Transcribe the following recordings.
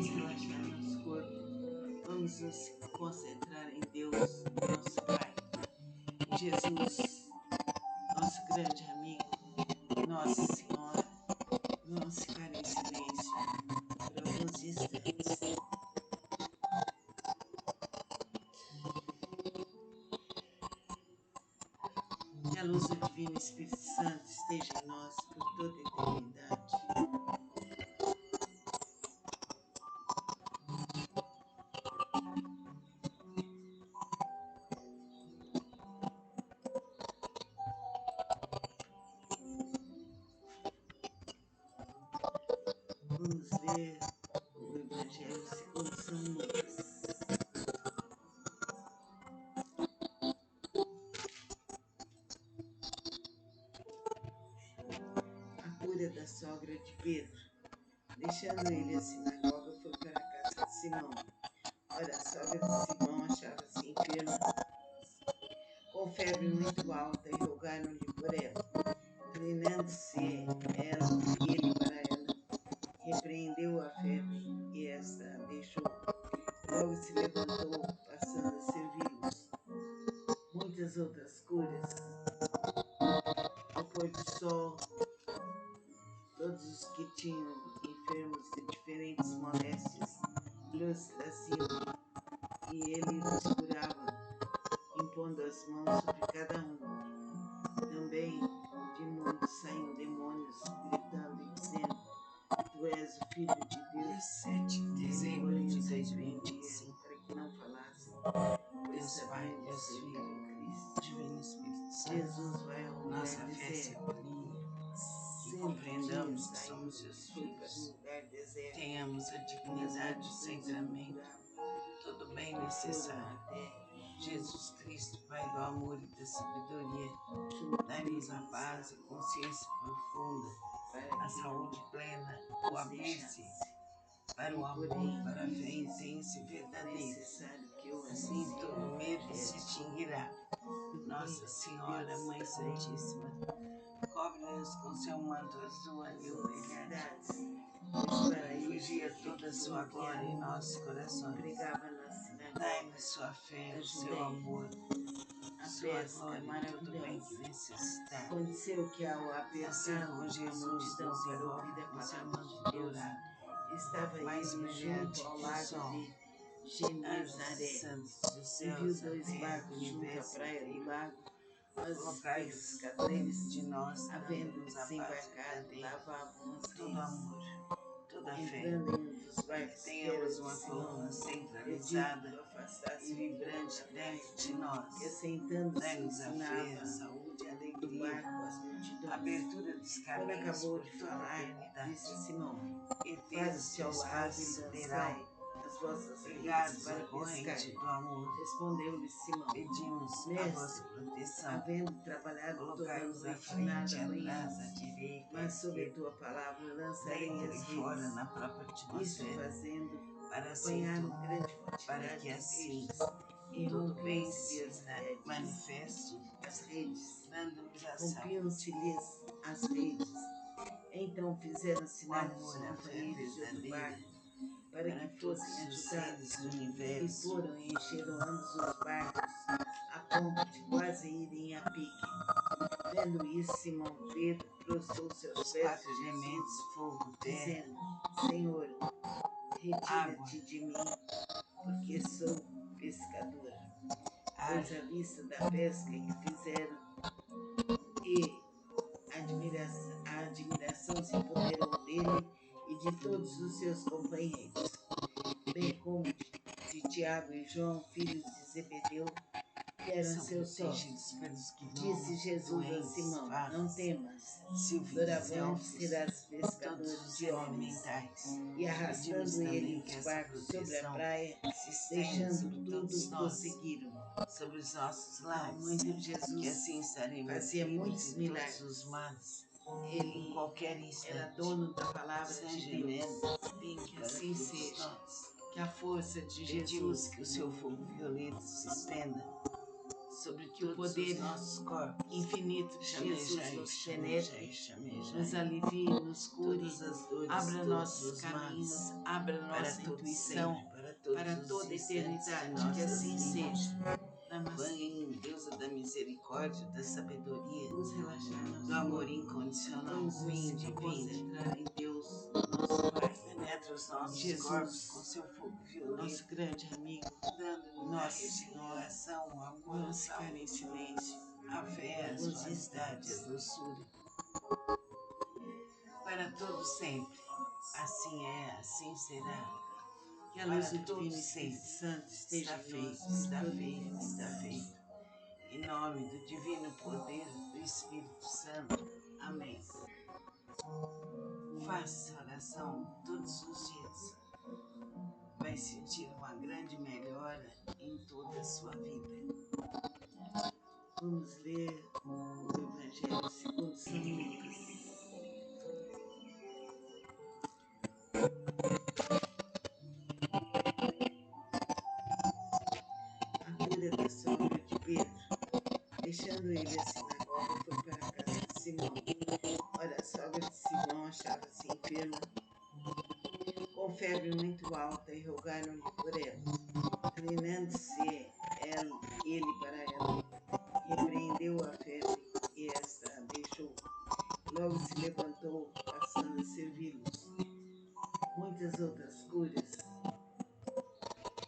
Vamos relaxar nosso corpo. Vamos nos concentrar em Deus, nosso Pai, em Jesus, nosso grande amigo, Nossa Senhora. Vamos ficar em silêncio por alguns instantes. Que a luz do Divino Espírito Santo esteja em nós por toda a eternidade. Vamos ver o Evangelho segundo São Lucas. A cura da sogra de Pedro. Deixando ele a sinagoga, foi para a casa de Simão. Ora, a sogra de Simão achava-se enferma, com febre muito alta, e rogaram-lhe por ela. Inclinando-se ele para ela, repreendeu a febre, e esta a deixou. Logo se levantou, passando a servi-los. Muitas outras curas. Ao pôr do sol, todos os que tinham enfermos de diferentes moléstias lhes traziam, e ele os curava, impondo as mãos sobre cada um. Também de muitos saíam demônios, gritando e dizendo: Tu és o Filho de Deus. 7 de dezembro de 2025. Para que não falassem, pois sabiam Deus Filho em Cristo. Divino Espírito Santo, Jesus vai ao lugar nossa fé se deserto. alinha, que compreendamos que somos seus Foi para um filhos, lugar deserto. tenhamos a dignidade, o centramento, todo bem necessário. Jesus Cristo, Pai do amor e da sabedoria, dai-nos a paz e consciência profunda, a saúde plena, o abrir-se para o amor, para a fé intensa e verdadeira. Assim todo medo se extinguirá. Nossa Senhora, Mãe Santíssima, cobre-nos com seu manto azul a humildade. Refugia toda a sua glória em nossos corações. Dai-nos sua fé, o seu amor, sua glória e tudo bem que necessitar. Aconteceu que ao Assim apertar como a Jesus multidão nos para envolve ouvir a com seu palavra manto de Deus, dourado, estava mais ele brilhante junto ao que o lago sol. de Anjos e Genezaré, santos dos e céus, viu da dois terra, do barcos junto à universo praia do inteiro, lago, mas os colocai-vos pescadores, de nós, havendo dando-nos a paz desembarcado, verdadeira, lavavam as todo redes. amor, toda fé, Entrando em um dos para que barcos, que era tenhamos de uma Simão, coluna pediu centralizada que o afastasse e vibrante da praia, dentro de nós. que assentando-se Dai-nos a fé, a ensinava saúde e a do alegria, barco as a multidões. abertura dos Quando caminhos acabou por de toda a falar, eternidade. disse a Simão: Eterno Faze-te ao lado espaço e sideral, lançai as vossas redes ligados para à corrente pescar. do amor, Respondeu-lhe Simão: pedimos a vossa Mestre, proteção. havendo trabalhado toda a Colocai-vos à noite, frente, nada atrás, à apanhamos, direita, à mas sob a esquerda, tua palavra lançarei dentro as e fora, redes. na própria Isto atmosfera, fazendo, para apanharam assim, grande para quantidade que de assim peixes, e todo bem rompiam-se-lhe se manifeste, as redes. dando-nos a saúde. Rompiam-se-lhes as redes. Então fizeram O sinais aos amor, a fé companheiros de outro verdadeira, barco para para que todos fossem os ajudados, seres do e universo. foram e encheram ambos os barcos a ponto de quase irem a pique. Vendo isso, Simão Pedro prostrou-se aos Os pés 4 de Jesus, elementos, fogo, terra, dizendo: Senhor, água, retira-te de mim, porque sou pescador. ar, Pois à vista da pesca que fizeram e a admiração se apoderou dele e de todos os seus companheiros, bem como de Tiago e João, filhos de Zebedeu, que eram são seus protegidos sócios. pelos Disse gnomos, Jesus a doentes, Simão: fadas, Não temas, silvídeos, doravante elfos, serás todos pescador os de homens. elementais. E Pedimos arrastando também ele que os essa barcos sobre a proteção praia, se estenda deixando sobre todos tudo, nós, prosseguiram. sobre os nossos Ao lares, muito que Jesus assim estaremos fazia livres muitos de milagres. todos os males, em Ele qualquer era instante. dono da palavra San de Germain, Deus. vinde Que para assim todos seja. nós. Que a força de Pedimos Jesus que o seu fogo violento se estenda sobre que o todos poder os nossos corpos infinito de Jesus nos penetre, nos chamejai, alivie, nos cure, todas as dores, abra todos nossos os caminhos, males, abra para nossa todo intuição, sempre, para todos para os toda instantes de eternidade, que nossas assim vidas. seja. Namastê. Mãe, deusa da misericórdia, da sabedoria, Vamos relaxar do nosso amor corpo. incondicional, Vamos vinde, nos vinde. concentrar em Deus, nosso Pai, Penetra os nossos Jesus, corpos com seu fogo violento, nosso grande amigo. dando-nos a Nossa Senhora, regeneração, o amor, a vamos ficar em saúde, silêncio a fé, a alguns suavidade, a instantes. doçura, para todo sempre. Assim é, assim será. Que a Para luz do todo Divino Espírito sempre. Santo esteja Está em feito, nós, está por toda a feito, está eternidade. feito. Em nome do divino poder do Espírito Santo. Amém. Faça essa oração todos os dias. Vai sentir uma grande melhora em toda a sua vida. Vamos ler o Evangelho segundo São Lucas. A cura da sogra de Pedro. Deixando ele a sinagoga, foi para a casa de Simão. Ora, a sogra de Simão achava-se enferma, com febre muito alta, e rogaram-lhe por ela. Inclinando-se ele para ela, repreendeu a febre, e esta a deixou. Logo se levantou, passando a servi-los. Muitas outras curas.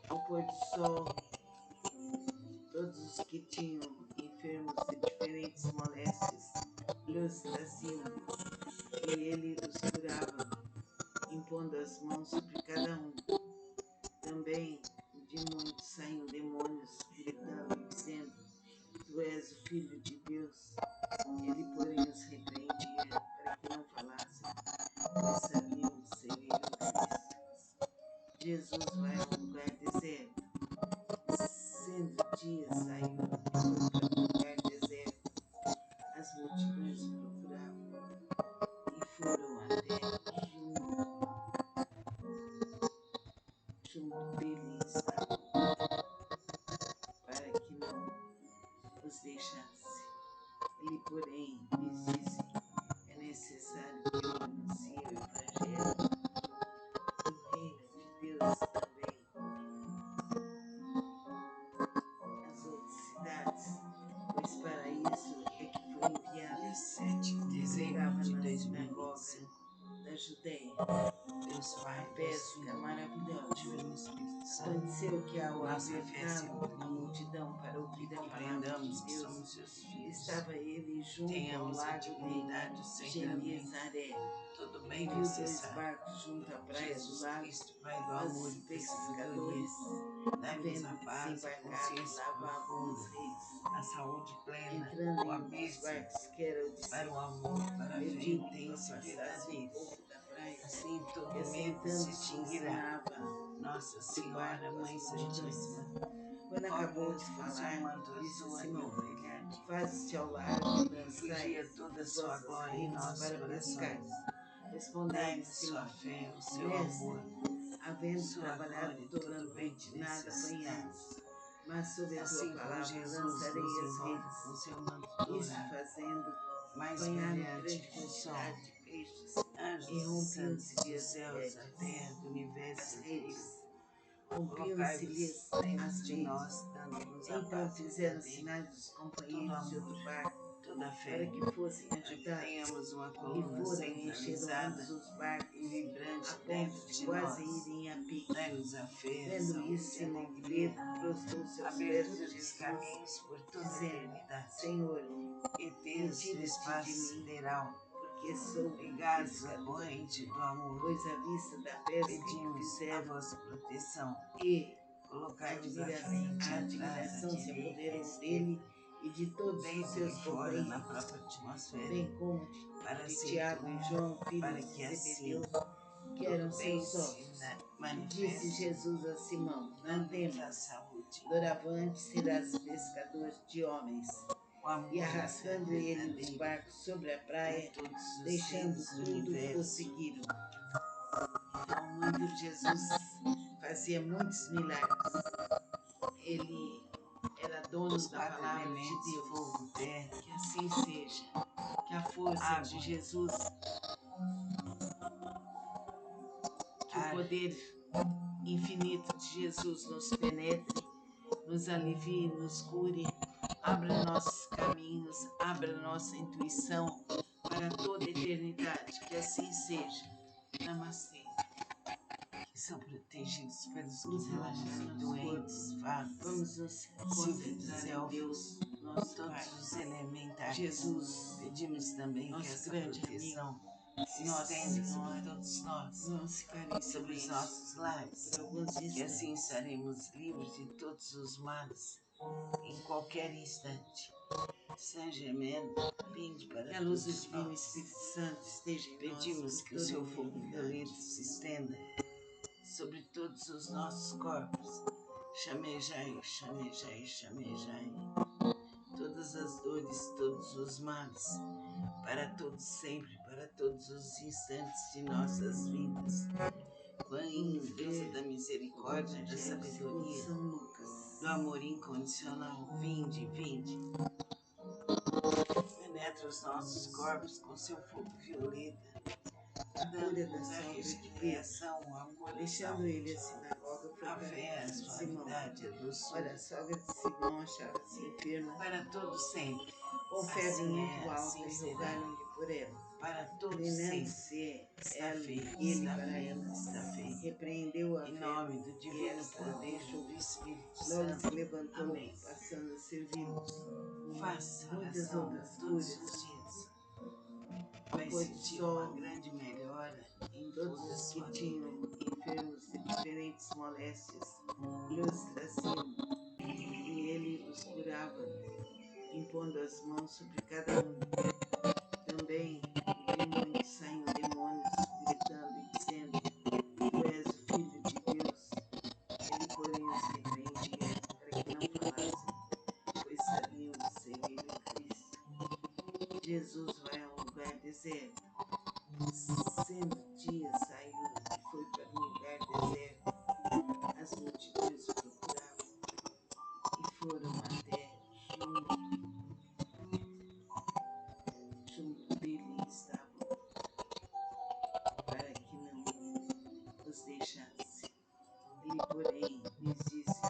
Ao pôr do sol, todos os que tinham enfermos de diferentes moléstias lhes traziam, e ele os curava, impondo as mãos sobre cada um. Também de muitos saíam demônios, gritando e dizendo: Tu és o Filho de Deus. Ele, porém, os repreendia para que não falassem, pois sabiam ser ele o Cristo. Jesus vai a um lugar deserto. Sendo dia, saiu e foi para um lugar deserto. As multidões o procuravam e foram até junto dele e estavam, para que não os deixasse. Ele, porém, lhes disse: É necessário que eu anuncie o Evangelho do reino de Deus também às outras cidades, pois para isso é que foi enviado. Dia 7 de dezembro Pregava de na 2025. sinagoga da Judéia. Deus A Pai, Deus pesca Filho, maravilhosa. Divino Espírito Santo. Aconteceu que ao Nossa fé se apertá-lo a multidão para que ouvir a palavra compreendamos de que Deus, somos seus filhos. estava ele junto ao Tenhamos a lago dignidade, o de centramento, Genezaré. todo E bem viu dois necessário. barcos junto à praia do Jesus lago. Cristo, Pai do amor Os e da sabedoria, pescadores, dai-nos a havendo paz, a desembarcado, consciência lavavam as profunda, redes. a saúde plena, Entrando o em um dos abrir-se barcos, que era o de para o Simão, amor, para a fé pediu-lhe que o intensa e afastasse um verdadeira. pouco da praia, Assim e todo medo se assentando-se extinguirá. ensinava Nossa do Senhora, barco Mãe às multidões. Santíssima, Quando acabou de cobre-nos com seu falar, manto disse azul Simão: brilhante, Faze-te ao largo e lançai refugia toda a as sua vossas glória em redes nossos para pescar. corações. Respondeu-lhe Dai-nos sua Simão: fé, o seu Mestre, amor, havendo sua trabalhado glória e toda a todo bem noite, que nada apanhamos, necessitamos. mas sob a tua Assim como palavra Jesus lançarei nos as envolve redes. com seu manto Isso dourado, fazendo, mais apanharam brilhante grande que o sol. quantidade de peixes Anjos e e santos rompiam-se-lhe dos as céus, a terra, do universo as inteiro, redes. colocai-vos Rompiam-se-lhes dentro as de redes. nós, dando-nos a Então paz fizeram verdadeira, sinais dos todo companheiros de outro amor, barco toda para fé, que fossem para que ajudados. tenhamos uma E coluna foram e encheram ambos centralizada os e barcos vibrante a ponto dentro de de quase nós. irem a pique. Dai-nos a fé, a Vendo isso, saúde e a Simão alegria, Pedro prostrou-se aos pés abertura de dos Jesus, caminhos por toda a dizendo: eternidade. Senhor, ETs do retira-te espaço de mim, sideral, porque sou ligados à pescador. corrente do amor, Pois à vista da pesca que pedimos a fizeram vossa proteção. e Colocai-vos à a frente, atrás, à admiração se direita, à apoderou esquerda, dele e de todos os dentro seus e fora, na companheiros, própria atmosfera, bem como para de ser Tiago e João, para filhos de que assim Zebedeu, que todo eram bem seus se sócios. E disse manifeste, Jesus a Simão: Não dando-nos a temas, saúde, doravante serás pescador de homens. o amor E e a fé arrastando ele os verdadeira barcos sobre a para praia, todos os deixando seres do tudo, o universo. seguiram. Ao muito Jesus fazia muitos milagres. Ele era dono dono da palavra de Deus. Fogo, terra, Que assim seja. Que a força de Jesus, que o poder infinito de Jesus nos penetre, nos alivie, nos cure, abra nossos caminhos, abra nossa intuição para toda a eternidade. Que assim seja. Namastê. que são protegidos pelos Nos que relaxar doentes, fadas, vamos nos concentrar em Deus, nosso Pai, todos os elementares. Jesus, Pedimos também que nosso essa grande proteção se Nossa estenda sobre Senhora, todos nós, vamos ficar em sobre os silêncio nossos lares, por alguns que instantes. assim estaremos livres de todos os males em qualquer instante. Saint Germain, vinde para Que a luz do todos Divino nós. Espírito Santo esteja em nós. Pedimos por que o toda seu a fogo eternidade. violeta se estenda sobre todos os nossos corpos. Chamejai, chamejai, chamejai. Todas as dores, todos os males, para todos sempre, para todos os instantes de nossas vidas. Mãe, deusa da misericórdia, da sabedoria, do amor incondicional, vinde, vinde. Penetra os nossos corpos com seu fogo violeta, A cura da dando-nos a sogra de regeneração, o Pedro, amor, a deixando saúde, ele a sinagoga, foi a para fé, a Simão. suavidade, a Ora, doçura, a sogra de Simão achava-se enferma, para todos sempre. com febre Assim muito é, alta, assim e será. rogaram-lhe por ela. Para todos sempre. Inclinando-se Está ele feito, para está ela, feito, está feito. repreendeu a Em febre nome do e divino esta poder deixou. do Espírito Logo Santo. se levantou, Amém. passando a servi-los. Faça Muitas oração outras todos curas. os dias. Ao Vai pôr do sentir sol, uma grande melhora em toda a todos os sua que vida. tinham enfermos de diferentes moléstias lhes traziam, e ele os curava, impondo as mãos sobre cada um. Também viu muitos saindo demônios, gritando e dizendo: Tu és o Filho de Deus. Ele, porém, os repreendia para que não falassem, pois sabiam que seria ele o Cristo. Jesus vai a um lugar deserto. Sendo dia, saiu e foi para um lugar deserto. As multidões o procuravam e foram até junto dele estavam, para que não os deixasse. Ele, porém, lhes disse: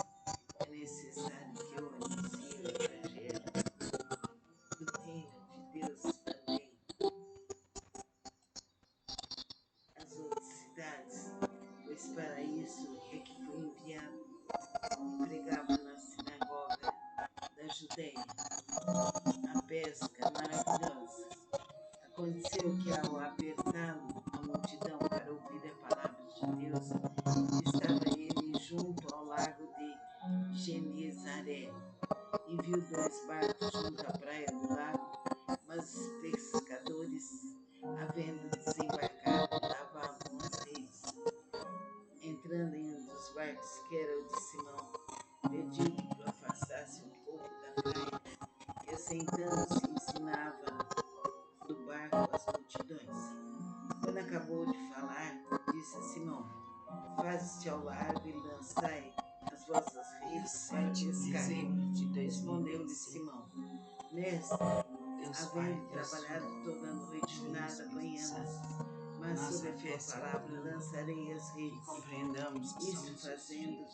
é necessário que eu anuncie o Evangelho do reino de Deus também às outras cidades, pois para isso é que foi enviado. E pregava na sinagoga da Judéia. A pesca maravilhosa. Aconteceu que, ao apertá-lo a multidão para ouvir a palavra de Deus, estava ele junto ao lago de Genezaré e viu 2 barcos junto à praia do lago, mas os pescadores, havendo desembarcado, lavavam as redes. Entrando em um dos barcos, que era o de Simão, pediu-lhe que o afastasse um pouco da praia, e assentando-se ensinava do barco as multidões. Quando acabou de falar, disse a Simão: faze-te ao largo e lançai as vossas redes para pescar. Respondeu-lhe Simão: Mestre, havendo trabalhado toda a noite, nada apanhamos, mas sob a tua palavra lançarei as redes. Isto fazendo,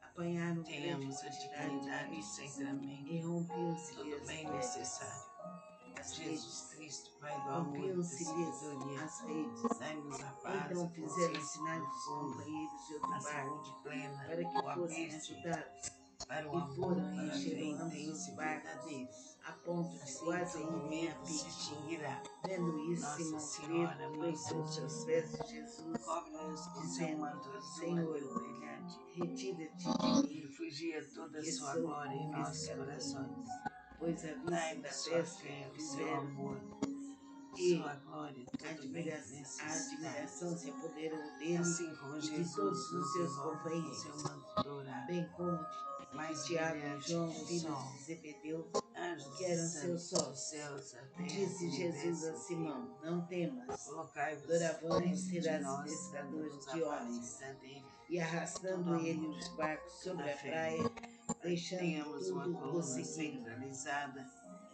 apanharam grande quantidade de peixes e rompiam-se-lhes as redes. Rompiam-se-lhes as redes. Então fizeram sinal aos companheiros de outro barco para que fossem ajudados. E foram e encheram ambos os barcos, a ponto de quase irem a pique. Vendo isso, Simão Pedro prostrou-se aos pés de Jesus, dizendo: Senhor, retira-te de mim, que sou pescador. Pois a vista da pesca que fizeram e a admiração se apoderou dele e de todos os seus companheiros, bem como de Tiago e João, filhos de Zebedeu, que eram seus sócios. Disse Jesus a Simão: Não temas, doravante serás pescador de homens. E arrastando ele os barcos sobre a praia, deixando tenhamos uma tudo coluna prosseguindo. centralizada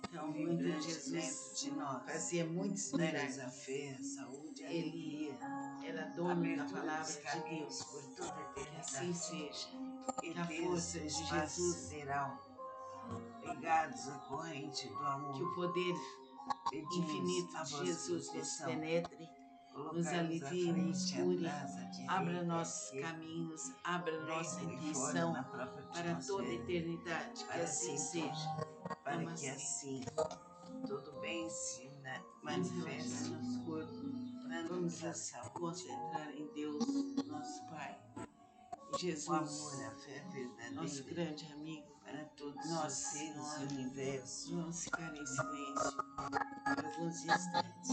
Então, e muito vibrante Jesus dentro de nós. fazia muitos Dá-nos a milagres. fé, a saúde, a Ele alegria, era dono da abertura palavra dos de caminhos Deus. por toda a Que eternidade. assim seja. E Que a ter força seu de espaço Jesus, sideral, ligados à corrente do amor. que o poder Pedimos infinito a de vossa Jesus nos proteção. penetre, nos Colocai-nos à alivie, nos frente, cure, atrás, à direita, abra à nossos esquerda, caminhos, abra nossa dentro e fora, intuição na própria para toda a atmosfera, eternidade. Que para assim assim seja. para que Namastê. assim todo bem se Vamos manifeste relaxar nosso corpo. dando Vamos a nos saúde, concentrar em Deus, nosso Pai. E o Jesus, amor, a fé nosso verdadeira grande amigo. para todos Nossa os seres Senhora. do universo. Vamos ficar em silêncio por alguns instantes.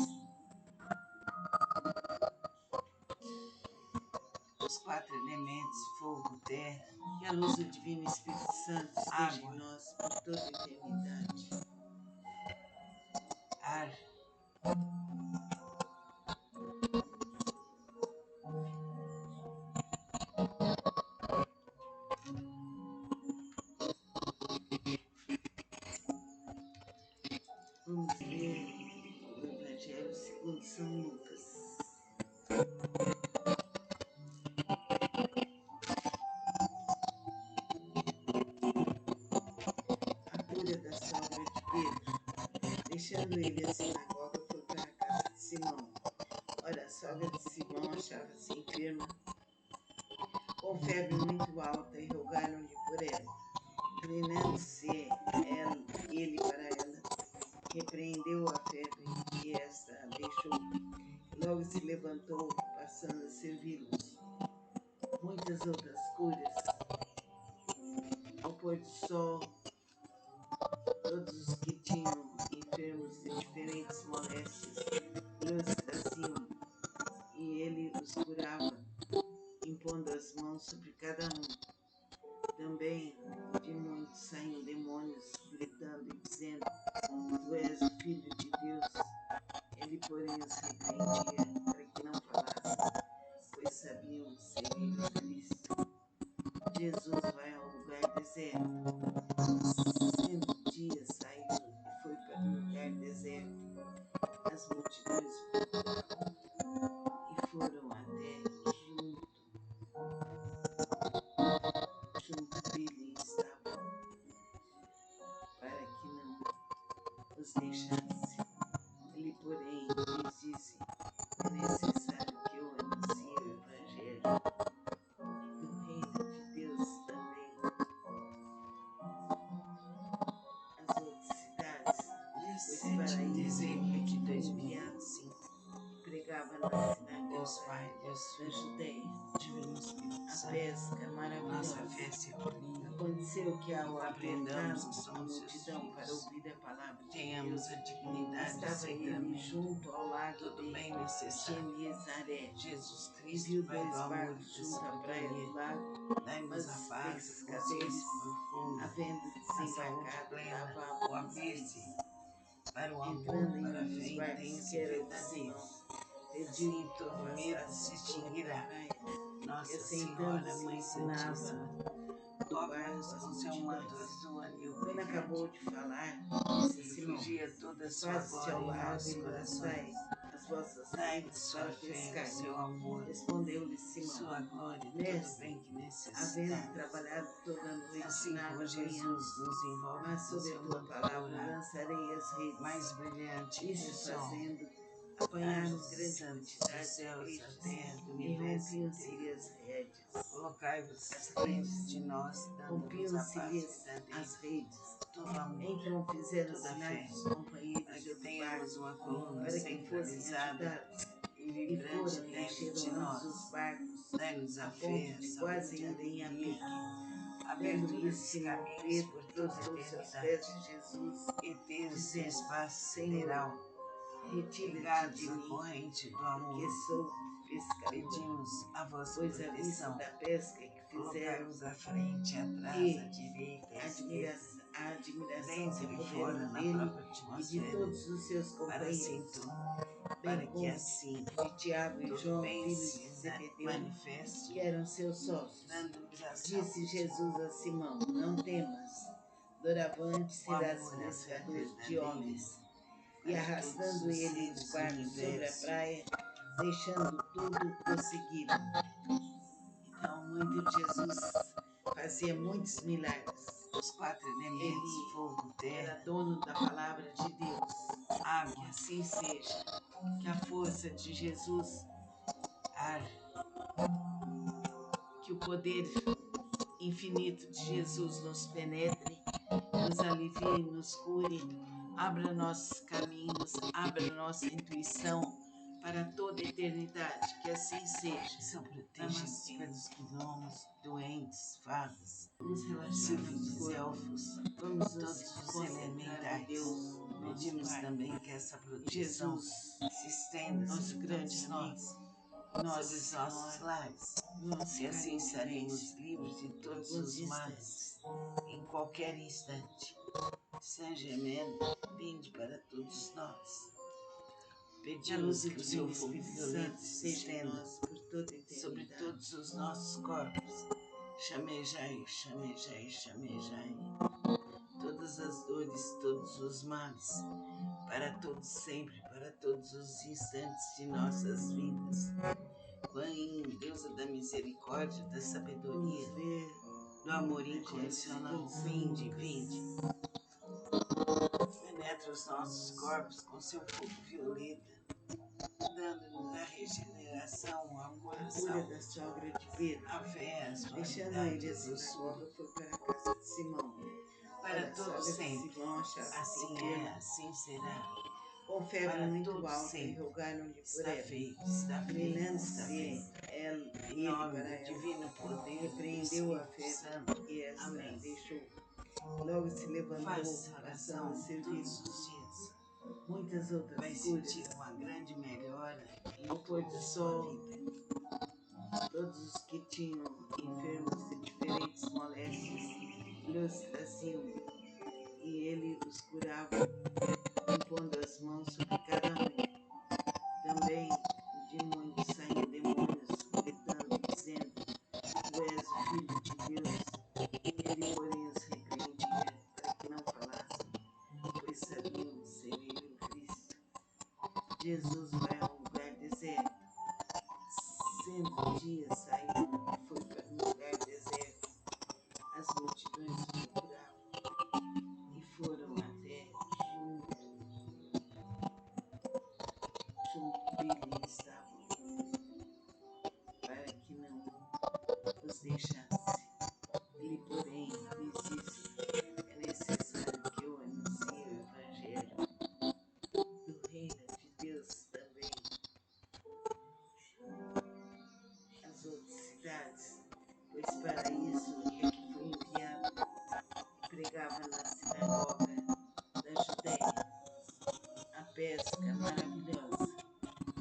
Os 4 elementos, fogo, terra, Que a luz do Divino Espírito Santo esteja água, em nós por toda a eternidade. ar, Vamos ler o Evangelho segundo São Lucas. A cura da sogra de Pedro. Deixando ele a sinagoga, foi para a casa de Simão. Ora, a sogra de Simão achava-se enferma, com febre muito alta, e rogaram-lhe por ela. Inclinando-se ele para ela, repreendeu a febre, e esta a deixou. Logo se levantou, passando a servi-los. Muitas outras curas. Ao pôr do sol, todos os que tinham enfermos de diferentes moléstias lhes traziam, e ele os curava, impondo as mãos sobre cada um. Também de muitos saíam demônios, gritando e dizendo: Tu és o Filho de Deus. Ele, porém, os repreendia para que não falassem, pois sabiam ser ele o Cristo. Jesus vai ao lugar deserto. Sendo dia, saiu e foi para um lugar deserto. As multidões o procuravam e foram até junto dele estavam, para que não os deixasse. Ele, porém, lhes disse: é necessário que eu anuncie o Evangelho do reino de Deus também às outras cidades, dia pois 7 para de isso dezembro é de que foi enviado. 2025. Pregava na Deus sinagoga Pai, Deus da Filho, Judéia. Divino Espírito A Santo, pesca nossa maravilhosa. fé se acolhe. Aconteceu que, ao Aprendamos que apertá-lo a somos seus multidão para filhos. ouvir a palavra de Tenhamos Deus, a dignidade de estava ele centramento, junto ao lago todo de bem necessário. Genezaré, Jesus e Cristo, viu Pai dois do amor e barcos da junto à praia do sabedoria, lago, dai-nos a mas paz, a pescadores, consciência profunda, havendo a saúde desembarcado, plena, o lavavam as abrir-se redes. para o amor, Entrando em para a um fé dos barcos, intensa que e era o de verdadeira. Simão, Assim pediu-lhe que todo o medo passasse se um pouco da extinguirá. praia, e Nossa Senhora, assentando-se Mãe ensinava Santíssima, do barco cobre-nos as com seu manto multidões. azul, anil Quando acabou brilhante, de falar, disse a e Simão: refugia toda a sua faze-se ao glória em largo nossos e lançai corações. as vossas Dai-nos redes sua para fé, o pescar. seu amor, Respondeu-lhe Simão: sua glória, todo Mestre, bem que havendo necessitamos. trabalhado toda a noite, Assim nada como apanhamos, Jesus nos envolve mas com sob a seu tua manto palavra dourado, lançarei as redes. mais brilhante que o Isso sol, fazendo, apanharam anjos e grande santos dos quantidade de céus, da peixes, terra, do e universo rompiam-se-lhe inteiro, as redes. colocai-vos As dentro redes, de nós, dando-nos a paz rompiam-se-lhes verdadeira, as redes. todo amor, Então fizeram toda sinal fé, dos para companheiros que de outro tenhamos barco uma coluna para que fossem centralizada ajudá-los. e E vibrante foram e dentro de encheram ambos os nós. barcos, Dai-nos a a ponto fé, a de quase saúde e a irem a alegria, pique. Tendo abertura isso, dos Simão caminhos Pedro por toda a prostrou-se aos eternidade, pés de Jesus, e ter o seu dizendo: espaço Senhor, sideral, retira-te ligados de à mim, corrente do porque amor. sou pescador. Pedimos a vossa Pois à vista proteção. da pesca que fizeram Colocai-vos à frente, atrás, à e direita, à a esquerda, admiração se dentro e apoderou fora, na dele própria e de atmosfera, todos os seus para assim companheiros. para que assim de Tiago e João, filhos de se Zebedeu, manifeste, que eram seus sócios. dando-lhes a Disse saúde. Jesus a Simão: Não temas, doravante serás amor à fé pescador de verdadeira, homens. E para arrastando todos os ele seres os do barcos sobre a universo. praia, deixando tudo, o seguiram. Então, muito Jesus fazia muitos milagres. Os 4 elementos, Ele fogo, era terra, dono da palavra de Deus. Que água, assim seja. Que a força de Jesus, ar, que o poder infinito de Jesus nos penetre, nos alivie, nos cure, abra nossos caminhos, abra nossa intuição para toda a eternidade. Que assim seja. são protegidos pelos gnomos, doentes, fadas, Nos relaxamos sílfides, por elfos, vamos todos nos os concentrar em elementais. Deus, nosso Pedimos Pai, também que essa em proteção Jesus, se estenda nosso sobre grande todos amigo, nós, Nossa sobre os nossos Senhora, lares, nosso e assim carinho estaremos livres de por todos alguns os males, instantes. em qualquer instante. Saint Germain, vinde para todos nós. Que a luz Pedimos do que o seu Divino fogo Espírito violeta Santo se seja em estenda nós por toda a sobre eternidade. todos os nossos corpos. Chamejai, chamejai, chamejai. Todas as dores, todos os males, para todos sempre, para todos os instantes de nossas vidas. Quão Deusa da misericórdia, da sabedoria, Vamos ver do amor o Evangelho incondicional, segundo São vinde, Lucas. vinde. Penetra os nossos corpos com seu fogo violeta, dando-nos a regeneração, a A cura, cura da sogra de Pedro. a fé, a Deixando suavidade, ele a a sinagoga, doçura, foi para a casa de Simão. para Ora, a todos sogra de sempre. Simão achava-se Assim enferma, é, assim será. com febre Para muito todos alta, e sempre. rogaram-lhe por Está ela. feito, está feito, está Inclinando-se feito. Em ele nome para do ela, divino poder do repreendeu a Espírito febre Santo. e esta Amém. deixou. Logo se levantou, Faça essa passando a oração servir todos os dias. muitas Vai outras sentir curas. uma grande melhora em Ao pôr toda do a sua sol, vida. todos os que tinham enfermos de diferentes moléstias lhes traziam, e ele os curava, impondo as mãos sobre cada um. Também de muitos saíam demônios, gritando, dizendo: Tu és o Filho de Deus. Ele, porém, os repreendia para que não falassem, pois sabiam ser ele o Cristo. Jesus vai a um lugar deserto. Sendo dia, saiu e foi para um lugar deserto. As multidões o procuravam e foram até junto dele estavam, para que não os deixasse. Ele, porém, lhes disse: É necessário que eu anuncie o Evangelho do Reino de Deus também às outras cidades, pois para isso é que fui enviado. E pregava na sinagoga da Judéia. A pesca maravilhosa.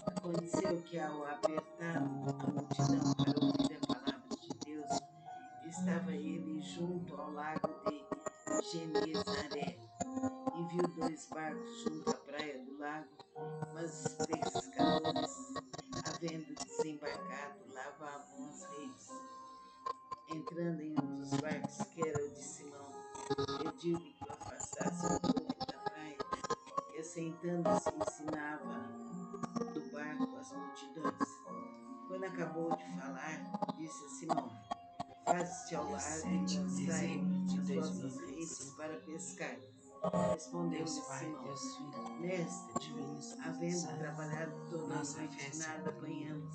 Aconteceu que, ao apertá-lo a multidão para ouvir a palavra de Deus, estava ele junto ao lago de Genezaré e viu 2 barcos junto à praia do lago, mas os pescadores, havendo desembarcado, lavavam as redes. Entrando em um dos barcos, que era o de Simão, pediu-lhe que o afastasse um pouco da praia, e assentando-se ensinava do barco as multidões. Quando acabou de falar, disse a Simão: Faze-te ao largo e 7 de lançai dezembro de as vossas redes 2025. para pescar. Respondeu-lhe Deus Pai, Simão: Deus Filho, Mestre, Divino Espírito havendo Santo, trabalhado toda a nossa fé noite, se nada amplia, apanhamos,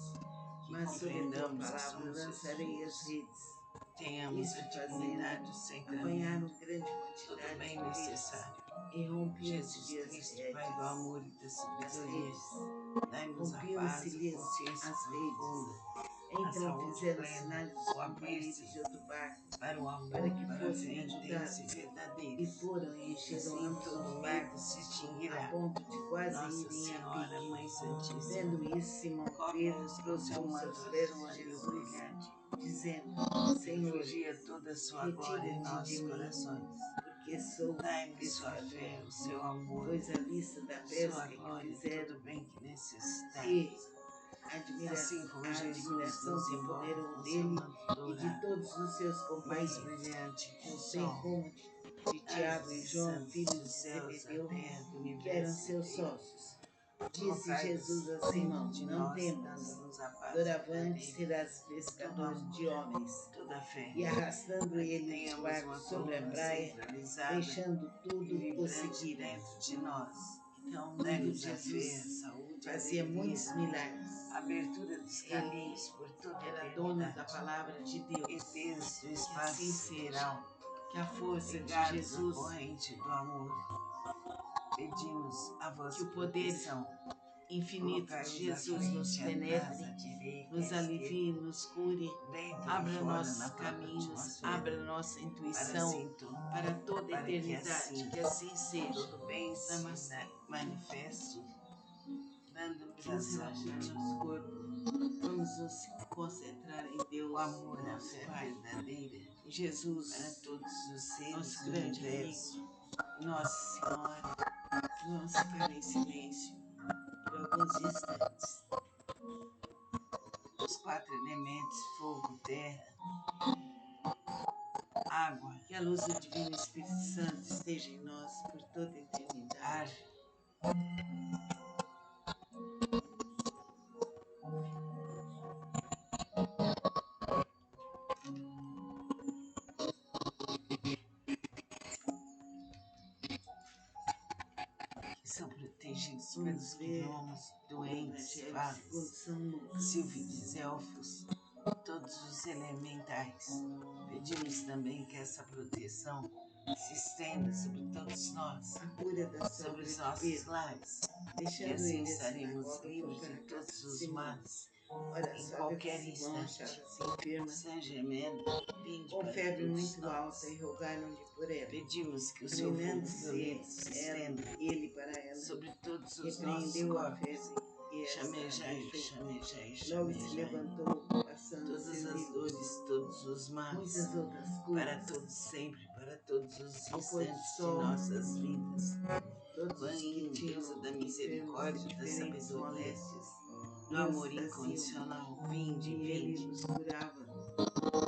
que mas sob a tua compreendamos que palavra somos seus lançarei as filhos, redes. tenhamos a Isto dignidade fazendo, do centramento, apanharam grande todo quantidade bem de peixes necessário. e Jesus rompiam-se-lhe as Cristo, Pai do redes. amor e da As sabedoria, redes. dai-nos a paz, a Rompiam-se-lhes consciência as profunda, redes. a Então saúde fizeram plena, sinais o dos companheiros abrir-se de outro barco para o amor, para que para a fossem fé intensa ajudados, e verdadeira. e foram e encheram Assim ambos todo os medo barcos se a extinguirá. ponto de quase Nossa irem a Senhora, pique. Mãe Santíssima, Vendo isso, Simão Pedro cobre-nos com seu prostrou-se manto aos pés azul de anil Jesus, brilhante dizendo: e Senhor, refugia toda a sua glória em retira-te de nossos mim, corações. que sou Dai-me sua pescador, fé, o seu amor, pois à vista da sua pesca que glória, fizeram tudo bem que e necessitamos. Assim como a Jesus admiração nos que envolve apoderou com seu dele manto e de dourado, todos os seus mais companheiros, brilhante que o não tem sol, como de Tiago e anjos e João, santos filhos dos de céus, da Zebedeu, terra, do que eram universo seus inteiro, sócios. Disse Jesus colocai-vos a Simão: dentro de Não nós, temas, dando-nos a paz doravante verdadeira, serás todo pescador amor, de homens. toda fé, E arrastando para que ele os tenhamos uma barcos sobre a coluna praia, centralizada deixando e tudo, o vibrante seguiram. dentro de nós. Então, Dai-nos a fé, a Jesus saúde, a fazia alegria, muitos milagres. a abertura dos Ele caminhos por toda a era dono da eternidade, palavra de Deus. ETs do Que espaço assim seja. sideral, Que a força de ligados à Jesus, corrente do amor, pedimos a que vossa o poder proteção. infinito de Colocai-vos à Jesus nos frente, atrás, à penetre, direita, à nos esquerda, alivie, nos cure, dentro e abra fora, nossos na própria caminhos, atmosfera, abra nossa para intuição assim, para toda a para que eternidade. Que assim seja. todo bem se Namastê. manifeste, dando-nos a Vamos relaxar saúde, nosso corpo. Vamos nos concentrar em Deus, o amor, a nosso fé Pai, verdadeira em Jesus, para todos os seres nosso do grande universo. amigo, Nossa Senhora. Vamos ficar em silêncio por alguns instantes. Os quatro elementos, fogo, terra, água, Que a luz do Divino Espírito Santo esteja em nós por toda a ar, eternidade. que são protegidos Vamos pelos ver gnomos, o doentes, Evangelho fadas, segundo São Lucas. sílfides, elfos, todos os elementais. Pedimos também que essa proteção se estenda sobre todos nós, A cura da sobre sogra os de nossos Pedro, lares, e deixando assim ele a estaremos sinagoga, foi livres para de a casa todos de os Simão. males. Ora, a Em sogra de qualquer Simão instante, achava-se enferma, Saint Germain, vinde com para febre todos muito alta, nós. e rogaram-lhe por ela. Pedimos que o seu fogo Inclinando-se violento se estenda ele para ela, sobre todos os nossos repreendeu a corpos. febre e esta Chamejai, deixou. chamejai, Logo se chamejai. levantou, passando Todas as serviu dores, todos os males, muitas outras para curas. todos sempre, para todos os Ao pôr do instantes de sol, nossas vidas. todos os que Banho, tinham deusa da enfermos de misericórdia, da diferentes sabedoria, moléstias, do e os amor traziam, incondicional. Vinde, e ele vinde. os curava,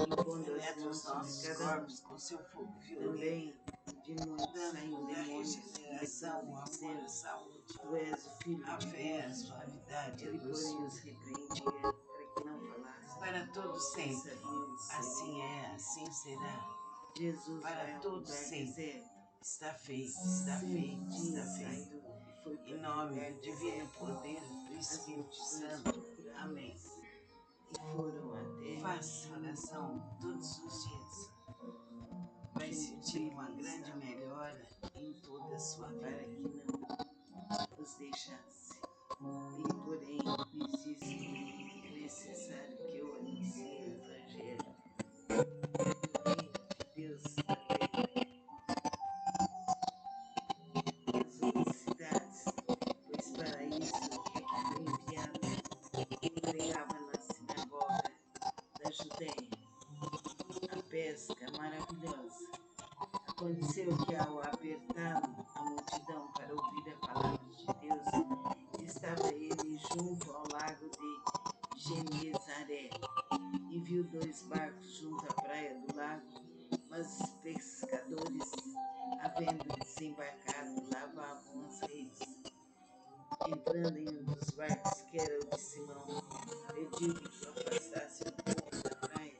impondo as Penetra mãos os sobre nossos cada um. corpos com seu fogo violento, Também de muitos saíam dando-nos a demônios, regeneração, o gritando e amor, a dizendo: saúde, Tu és o Filho a de fé, a Deus. suavidade, a Ele, porém, os doçura, repreendia para que não falassem, para todos pois sempre. sabiam de ser. Assim é, assim será. Jesus vai Para a um todos lugar sempre. deserto. Está feito, está 5 feito, está dias feito. saindo e foi Em para um nome lugar do divino deserto. poder do As Espírito multidões Santo. procuravam Amém. e foram até Faça oração todos os dias. Vai junto sentir dele uma grande estavam, melhora em toda a sua para vida. que não os deixasse. Ele, porém, lhes disse: É necessário que eu anuncie o Evangelho do reino de Deus também nas outras cidades, pois para isso é que fui enviado. E pregava na sinagoga da Judéia. A pesca maravilhosa. Aconteceu que, ao apertá-lo a multidão para ouvir a palavra de Deus, estava ele junto ao lago de Genezaré e viu 2 barcos junto à praia do lago, mas os pescadores, havendo desembarcado, lavavam as redes. Entrando em um dos barcos, que era o de Simão, pediu-lhe que o afastasse um pouco da praia,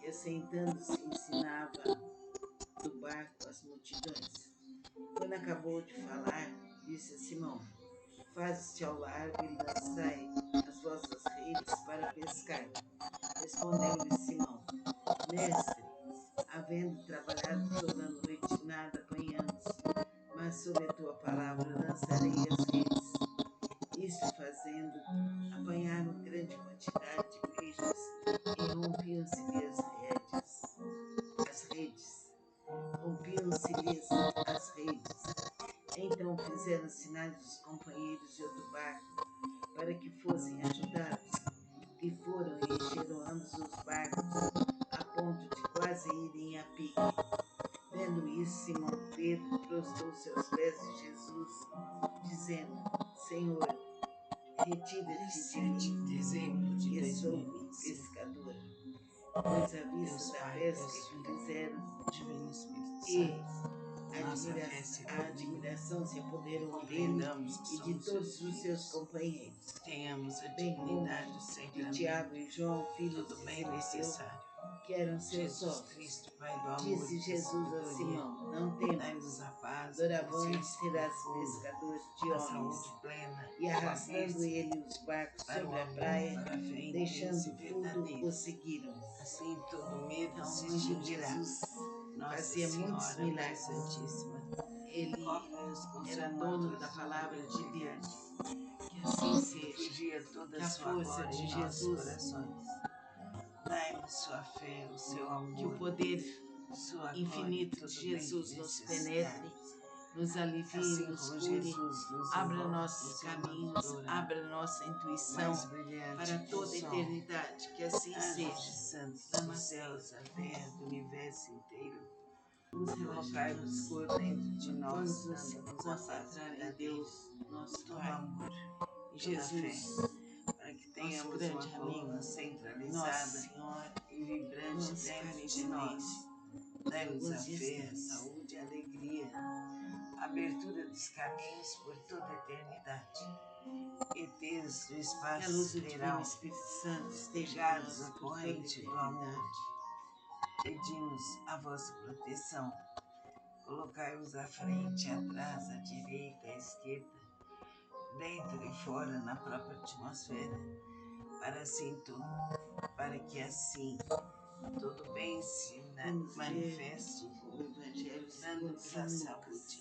e assentando-se ensinava do barco as multidões. Quando acabou de falar, disse a Simão: Faze-te ao largo e lançai as vossas redes para pescar. Respondeu-lhe Simão: Mestre, havendo trabalhado toda a noite, nada apanhamos, mas sob a tua palavra lançarei as redes. Isto fazendo, apanharam grande quantidade de peixes e rompiam-se-lhe as redes. Rompiam-se-lhes as redes. Então fizeram sinais dos companheiros de outro barco para que fossem ajudados, e foram e encheram ambos os barcos, a ponto de quase irem a pique. Vendo isso, Simão prostrou seus pés de Jesus, dizendo: Senhor, retira-te de mim, dezembro de que sou 2025. pescadora. Pois à Deus vista da Pai, pesca Deus que Filho, fizeram Divino Espírito e Santo, nossa fé se a admiração se apoderou dele compreendamos que e de somos todos seus os seus filhos, companheiros, tenhamos a bem como dignidade do de sacramento, Tiago e João, filhos tudo de bem Zebedeu, necessário. que eram seus Jesus sócios. Cristo, Pai do amor Disse e da Jesus a sabedoria, Simão: Não temas, dai-nos a paz, a doravante consciência serás profunda, pescador de a homens. saúde plena, E o arrastando apego ele os barcos para o sobre a amor, praia, para a fé intensa deixando e tudo, verdadeira. o seguiram. Assim todo medo Então, se onde extinguirá. Jesus Nossa fazia muitos Senhora, Mãe milagres, Santíssima, ele cobre-nos com era seu dono manto da azul palavra de brilhante, Deus. Que assim seja. refugia toda Que a a sua força glória de em nossos Jesus, corações. Dai-nos sua fé, o seu que o amor, poder sua glória, infinito tudo de bem que Jesus nos penetre, necessitarmos. nos alivie, Assim nos como cure, Jesus nos abra envolve nossos com seu caminhos, manto dourado, abra nossa intuição mais brilhante para que o toda a sol. eternidade. Que assim Anjos e seja. santos dos Namastê. céus, a terra, do universo inteiro, Vamos relaxar. colocai-vos por dentro de nós, Vamos nos dando-nos a paz concentrar em verdadeira, Deus, nosso todo Pai. amor e toda Jesus, fé, para que tenhamos grande uma coluna amigo, centralizada Nossa Senhora, e vibrante vamos ficar dentro em de nós. silêncio Dai-nos a alguns fé, a instantes. saúde e a alegria, a abertura dos caminhos por toda a eternidade. ETs do Que a espaço luz do Divino sideral, Espírito Santo esteja ligados conosco à por toda a corrente do amor, eternidade. pedimos a vossa proteção. Colocai-os à frente, atrás, à direita, à esquerda, dentro e fora na própria atmosfera, para que assim todo bem se Vamos ler manifeste, o Evangelho segundo dando-nos a São saúde,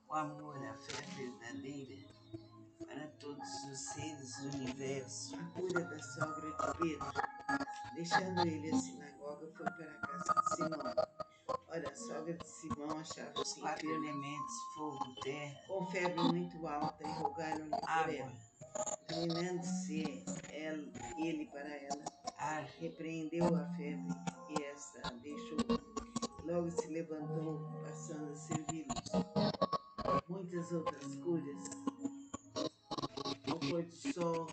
o amor, a fé verdadeira para todos os seres do universo. A cura da sogra de Pedro. Deixando ele a sinagoga, foi para a casa de Simão. Ora, a sogra de Simão Os achava-se 4 enferma, elementos, fogo, terra, com febre muito alta, e rogaram-lhe por água, ela. Inclinando-se ele para ela, ar, repreendeu a febre, e esta a deixou. Logo se levantou, passando a servi-los. Muitas outras curas. Ao pôr do sol,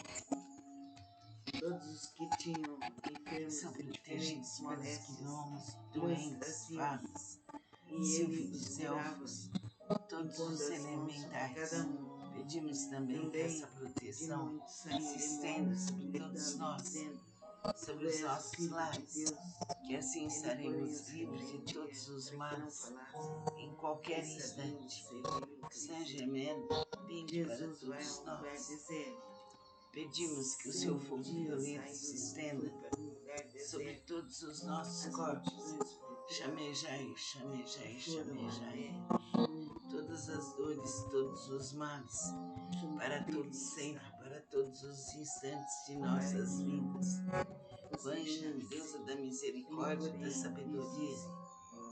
todos os que tinham enfermos são de diferentes protegidos pelos moléstias gnomos, lhes duendes, traziam, fadas, e ele os sílfides, curava, elfos, todos impondo os as mãos sobre elementais. cada um. Pedimos também que essa Também de proteção muitos saíam se estenda demônios, sobre todos gritando e nós, dizendo: sobre Tu os és o nossos Filho de lares, Deus. que assim Ele, porém, estaremos os livres de repreendia todos os para que não males falassem, em qualquer pois sabiam instante. servir o Saint Cristo. Germain, vinde para Jesus vai a todos um lugar nós. deserto. Pedimos que o Sim, seu um fogo dia violeta se saindo, estenda foi para um lugar sobre deserto. todos os nossos As corpos. multidões procuravam. Chamejai, chamejai, Foram chamejai. até Todas as dores, todos os males, junto para dele todos sempre, estava, para todos os instantes de para nossas então vidas. os Quã Yin, deixasse. deusa da Ele, misericórdia, da porém, lhes sabedoria, disse: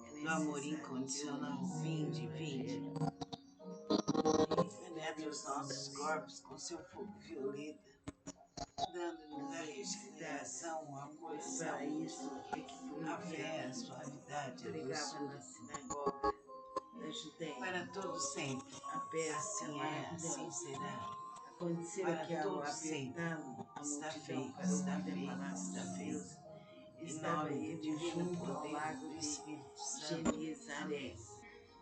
É do amor necessário que eu incondicional, anuncie o vinde, vinde. Evangelho Penetre os nossos corpos com seu fogo violeta, dando-nos a regeneração, o amor, a pois para saúde, isso é que fui a fé, a enviado. suavidade, a Pregava doçura, na sinagoga da Judéia, para todos sempre. a pesca Assim é, maravilhosa. assim será. Aconteceu Para que ao todos sempre. apertá-lo a Está multidão feito, para está ouvir a feito, palavra está de feito. Deus, Em estava nome do ele divino junto ao poder lago do de Espírito Santo. Genezaré, Amém.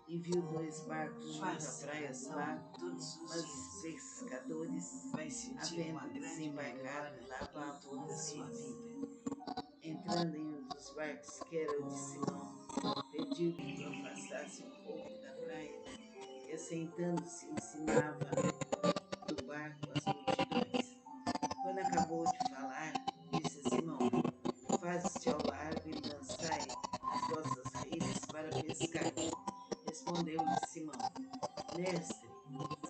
e viu dois barcos junto à Faça praia do oração lago, todos os mas os dias. pescadores, Vai sentir uma havendo grande desembarcado, melhora em lavavam toda a as sua redes. vida. Entrando em um dos barcos, que era o de Simão, pediu-lhe que o afastasse um pouco da praia, e assentando-se ensinava do barco as multidões. Quando acabou de falar, disse a Simão: Faze-te ao largo e lançai as vossas redes para pescar. Respondeu-lhe Simão: Mestre,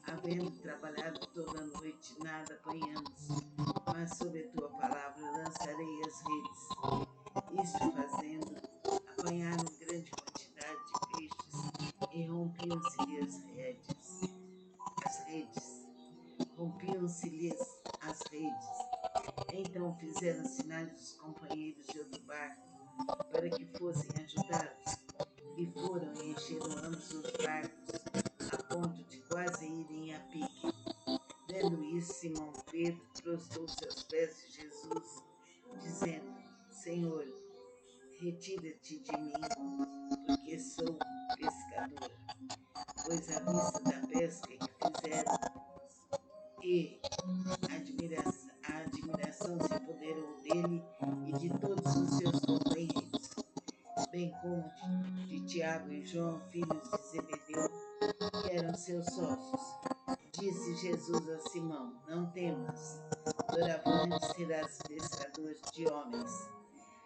havendo trabalhado toda a noite, nada apanhamos, mas sob a tua palavra lançarei as redes. Isto fazendo, apanharam grande quantidade de peixes e rompiam-se-lhes as redes. Então fizeram sinais os companheiros de outro barco para que fossem ajudados. E foram e encheram ambos os barcos, a ponto de quase irem a pique. Vendo isso, Simão Pedro prostrou-se aos pés de Jesus, dizendo: Senhor, retira-te de mim, porque sou pescador. Pois à vista da pesca que fizeram e a admiração se apoderou dele e de todos os seus companheiros, bem como de Tiago e João, filhos de Zebedeu, que eram seus sócios. Disse Jesus a Simão: Não temas, doravante serás pescador de homens.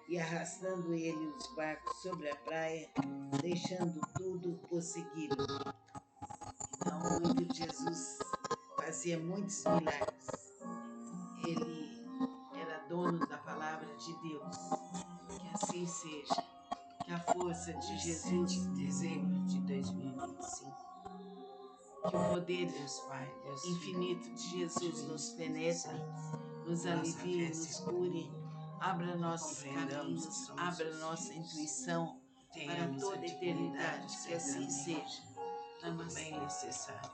E arrastando ele os barcos sobre a praia, deixando tudo, o seguiram. Então, muito Jesus fazia muitos milagres. Ele era dono da palavra de Deus. Que assim seja. Que a força de Jesus, de dezembro de 2025, que o poder Deus Pai, Deus infinito Filho, de Jesus Deus nos Espírito penetre, Santo, nos nossa alivie, fé nos se cure, abra nossos compreendamos que caminhos, somos abra seus nossa filhos, intuição para tenhamos a toda a dignidade eternidade. de Que ser assim também seja. tudo Namastê. bem necessário.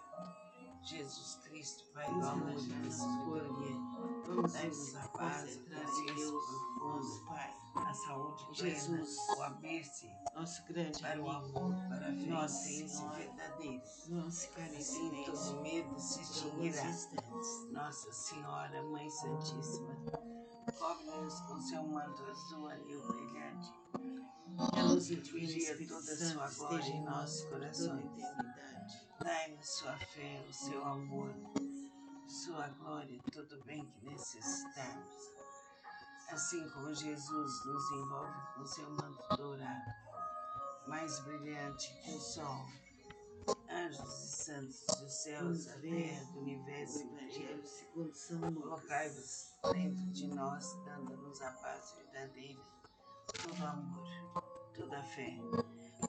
Jesus Cristo, Pai do Vamos amor e relaxar da nosso corpo. sabedoria, Vamos dai-nos nos a paz, a concentrar em consciência Deus, profunda, nosso Pai, a saúde em plena, Jesus, o abrir-se nosso grande para o amigo, amor, para a fé Nossa intensa e Senhora, verdadeira. nosso Pai em Assim silêncio todo medo se por alguns extinguirá. instantes. Nossa Senhora, Mãe Santíssima, cobre-nos com seu manto azul anil brilhante. Que a luz do Divino Refugia Espírito toda a Santo sua glória esteja em em nós nossos por toda a corações. eternidade. Dai-nos sua fé, o seu amor, sua glória, todo o bem que necessitarmos. Assim como Jesus nos envolve com seu manto dourado, mais brilhante que o sol, anjos e santos dos céus, da terra, do O universo inteiro, Evangelho segundo São Lucas. colocai-vos dentro de nós, dando-nos a paz verdadeira, todo amor, toda a fé,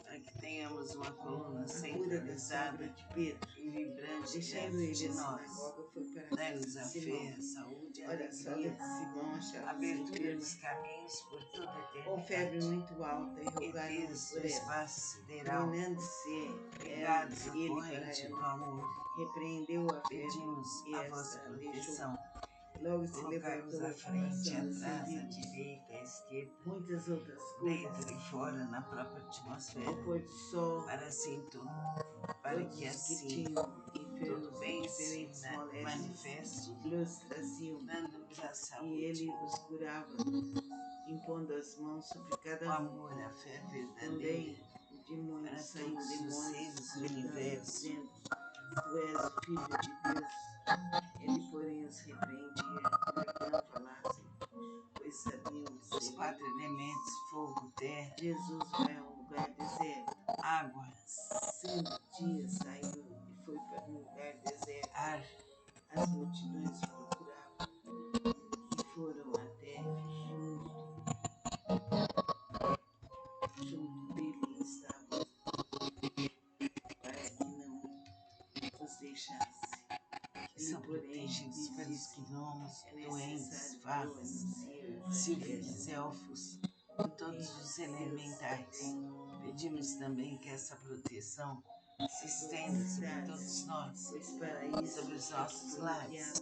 para que tenhamos uma coluna A cura da centralizada sogra de Pedro. e vibrante Deixando dentro ele de a nós. sinagoga, foi para a casa Dai-nos de a Simão. fé, a saúde e a Ora, a sogra alegria, de Simão achava-se abertura enferma, dos caminhos por toda a com febre eternidade, muito alta, e rogaram-lhe herdeiros por do ela. espaço sideral, Inclinando-se ligados à ele para corrente do ela, amor, repreendeu a febre, pedimos e a vossa esta deixou. proteção. Logo se Colocai-vos levantou, à frente, passando a atrás, à servir-lhes. direita, à esquerda, Muitas outras dentro curas, e fora, na própria ao atmosfera, pôr do sol, para assim tudo, para todos que os que assim tinham todo enfermos de bem se diferentes moléstias manifeste, lhes traziam, dando-nos a e saúde, ele os curava, impondo as mãos sobre o cada um. amor, a fé verdadeira, Também de muitos para saíam todos os demônios, seres do gritando, universo. dizendo: Tu és o Filho de Deus. Ele, porém, os repreendia para que não falassem, pois sabiam que Os seria. quatro elementos, fogo, terra, Jesus vai a um lugar deserto. água, Sendo dia, saiu e foi para um lugar deserto. ar, As multidões o procuravam e foram até junto dele estavam, para que não os deixasse. que são Ele, porém, protegidos lhes pelos disse: gnomos, É doentes, necessário que eu fadas, anuncie o sílfides, Evangelho elfos do e todos reino os de Deus elementais. também Pedimos também que essa proteção se a estenda sobre todas todos as nós, cidades, pois para isso sobre os ele nossos foi lares, enviado.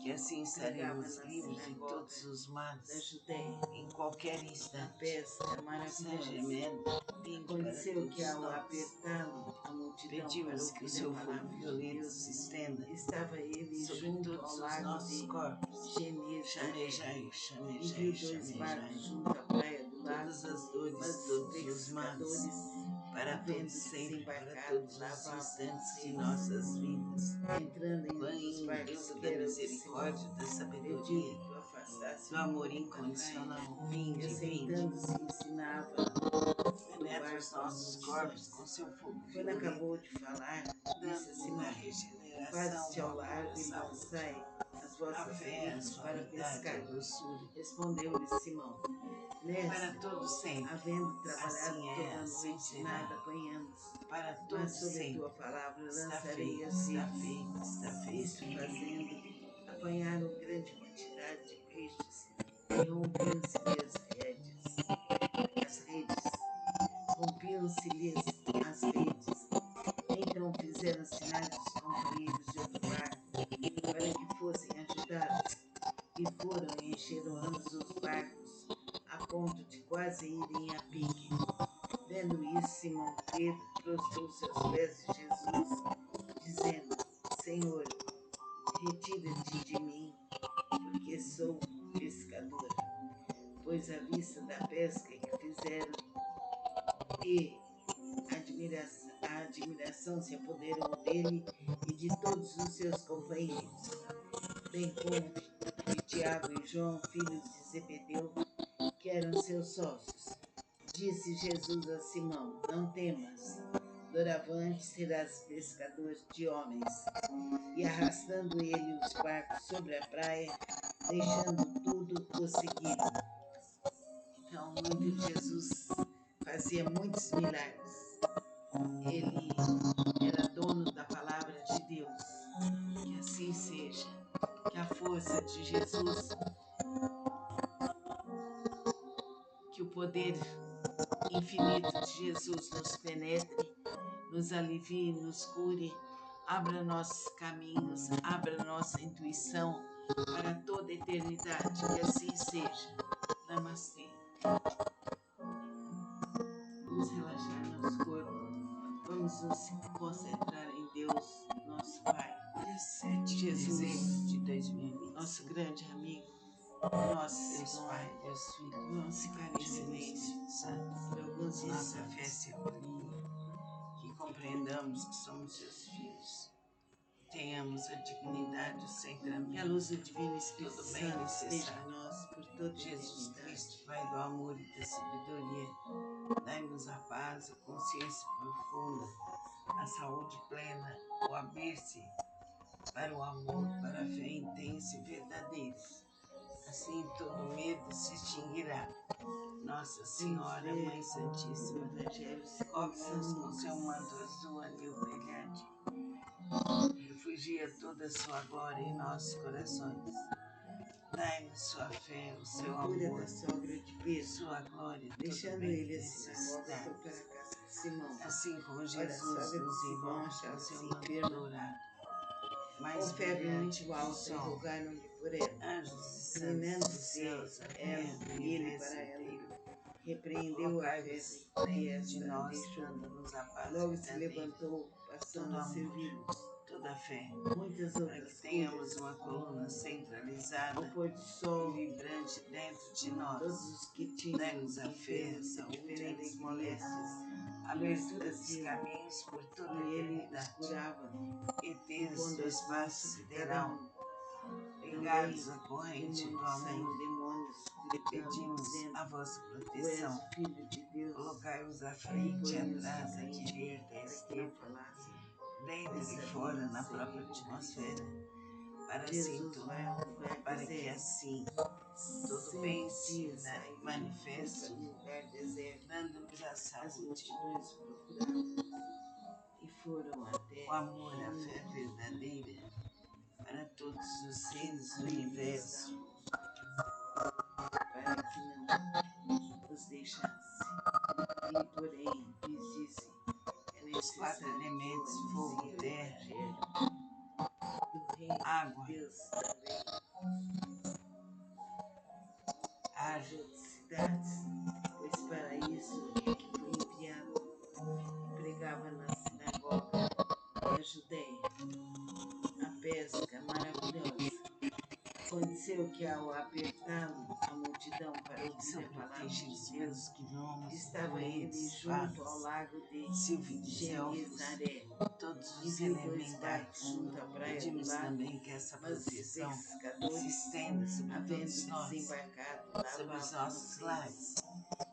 que assim Pregava estaremos na livres de sinagoga todos os da males, Judéia, em qualquer na instante. pesca San maravilhosa. Germain, vinde para Aconteceu que, todos ao nós. apertá-lo a multidão para Pedimos que o ouvir a seu palavra fogo de violento Deus, se estenda estava ele sobre junto todos ao os lago nossos de corpos. Genezaré, Chamejai, e chamejai, viu dois chamejai. barcos junto à praia do lago, Todas as dores, mas todos os pescadores, males, para havendo todos sempre, para desembarcado, todos os lavavam instantes as de redes. nossas vidas. Entrando em um Mãe dos barcos, deusa que da era o de misericórdia, Simão, da sabedoria, pediu-lhe que o afastasse do um amor pouco da praia, incondicional, e vinde, vinde. assentando-se ensinava no Penetra os barco as nossos corpos com multidões. seu fogo Quando violento, acabou de falar, disse a dando-nos a Simão: regeneração, Faze-te o ao amor, largo a e saúde, lançai as a vossas fé, a redes para suavidade, a pescar. doçura, Respondeu-lhe Simão: para Mestre, todos sempre. havendo trabalhado Assim toda é, a assim noite, nada será, apanhamos, para mas todos sob a sempre. tua palavra Está lançarei feito, as está redes. feito, está feito. Isto fazendo, apanharam grande quantidade de peixes e rompiam-se-lhes as redes, rompiam-se-lhes as redes. Então fizeram sinais dos companheiros de outro barco para que fossem ajudá-los, e foram e encheram ambos os barcos, a ponto de quase irem a pique. Vendo isso, Simão Pedro prostrou-se aos pés de Jesus, dizendo: Senhor, retira-te de mim, porque sou pescador. Pois à vista da pesca que fizeram e a admiração se apoderou dele e de todos os seus companheiros, bem como de Tiago e João, filhos de Zebedeu, que eram seus sócios. Disse Jesus a Simão: Não temas, doravante serás pescador de homens. E arrastando ele os barcos sobre a praia, deixando tudo, o seguiram. Então, muito Jesus fazia muitos milagres. Ele era dono da palavra de Deus. Que assim seja. Que a força de Jesus, que o poder infinito de Jesus nos penetre, nos alivie, nos cure, abra nossos caminhos, abra nossa intuição para toda a eternidade. Que assim seja. Namastê. Vamos relaxar nosso corpo. Vamos nos concentrar em Deus, nosso Pai. Dia 7 de Jesus, dezembro de 2020. nosso grande amigo, nosso Deus Senhor. Pai, Deus Filho, Vamos ficar em silêncio Santo. por alguns Nossa fé instantes. se alinhe, que compreendamos que somos seus filhos. Tenhamos a dignidade do Que a centramento. luz do Divino Espírito Tudo bem Santo esteja necessário. em nós por toda a Jesus eternidade. Cristo, Pai do amor e da sabedoria, dai-nos a paz, a consciência profunda, a saúde plena, o abrir-se para o amor, para a fé intensa e verdadeira. Assim todo medo se extinguirá. Nossa Senhora, Mãe Santíssima, O Evangelho segundo cobre-nos São com seu Lucas. manto azul, anil brilhante. Refugia toda a sua glória em nossos corações. Dai-nos sua fé, o seu A cura amor, da sogra de Pedro. sua glória, todo Deixando bem ele que a sinagoga, foi para a casa de Simão. Assim como Ora, a Jesus sogra de nos Simão envolve com achava-se seu manto enferma, dourado, com mais febre brilhante muito que o alta, e sol. rogaram-lhe por ela. Anjos e santos dos Inclinando-se céus, a ela terra, do e ele universo para ela, inteiro, repreendeu a colocai-vos febre e dentro de esta a nós, deixou. dando-nos a paz Logo se verdadeira, levantou, todo passando a amor, servi-los. toda a fé, Muitas para que outras tenhamos curas. uma coluna Ao centralizada pôr do e sol, vibrante dentro de todos nós. os que tinham Dai-nos a fé, a enfermos de saúde e a diferentes alegria, moléstias, a lhes abertura dos traziam, caminhos por toda a e ele os eternidade. curava, ETs impondo do as mãos espaço sobre cada sideral, um. ligados Também à corrente do saíam amor, demônios, gritando, pedimos dizendo: a vossa Tu és proteção. o Filho de Deus. Colocai-vos à E frente, põe-os atrás, à em direita, à para que não esquerda, falassem, dentro pois e sabiam fora, na o própria segredo de atmosfera, Cristo. para Jesus vai a um lugar para que deserto. assim todo 100 bem se dias saiu, foi manifeste, para um lugar deserto. dando-nos a As saúde, multidões procuravam e foram até o amor, a um fé verdadeira para todos os seres do que universo. para que não os deixasse. E porém lhes disse: é Os quatro necessário que eu elementos, anuncie fogo, o terra, Evangelho do reino água, de Deus também ar, às outras cidades, pois para isso é que fui enviado. E pregava na sinagoga da Judéia a pesca maravilhosa. Aconteceu que ao apertá-lo a multidão para que são ouvir a palavra protegidos de pelos Deus, gnomos, estava ele doentes, junto ao fadas, lago de sílfides, elfos, Genezaré. todos E os viu 2 elementais. barcos junto à praia do Pedimos lago, também que essa mas os proteção se pescadores, estenda sobre havendo todos nós, desembarcado, sobre os lavavam nossos as lares, redes.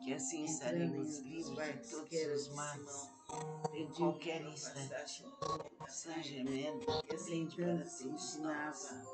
que assim Entrando em estaremos um dos livres de barcos que todos era os de males, Simão, em pediu-lhe qualquer que o instante. afastasse um pouco da Sem praia, gemendo, e brinde para assentando-se todos ensinava nós.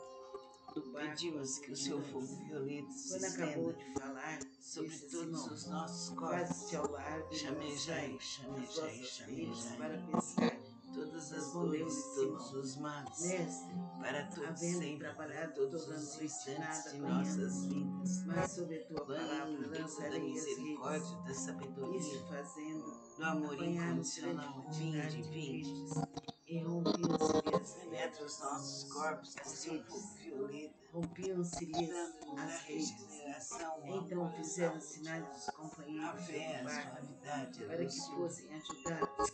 do barco Pedimos as que o seu multidões. fogo violeta se Quando acabou estenda de falar, sobre disse a todos Simão: os nossos Faze-te corpos. ao largo e Chamejai, lançai as chamejai, vossas redes chamejai. para pescar. todas as Respondeu-lhe dores, todos Simão: os males, Mestre, para todos havendo sempre, para trabalhado todos toda a os noite, instantes nada de apanhamos, nossas vidas. mas sob a tua Quão palavra imensa da lançarei as redes. misericórdia, da sabedoria, Isso fazendo, do amor apanharam grande incondicional. quantidade Vinde, de vinde. peixes, e rompiam-se-lhes Penetra os nossos corpos com as seu fogo redes, violeta, rompiam-se-lhes dando-nos a as redes. regeneração, o Então amor, a fizeram saúde, sinais aos a companheiros fé, do a barco suavidade, a para que doçura. fossem ajudados,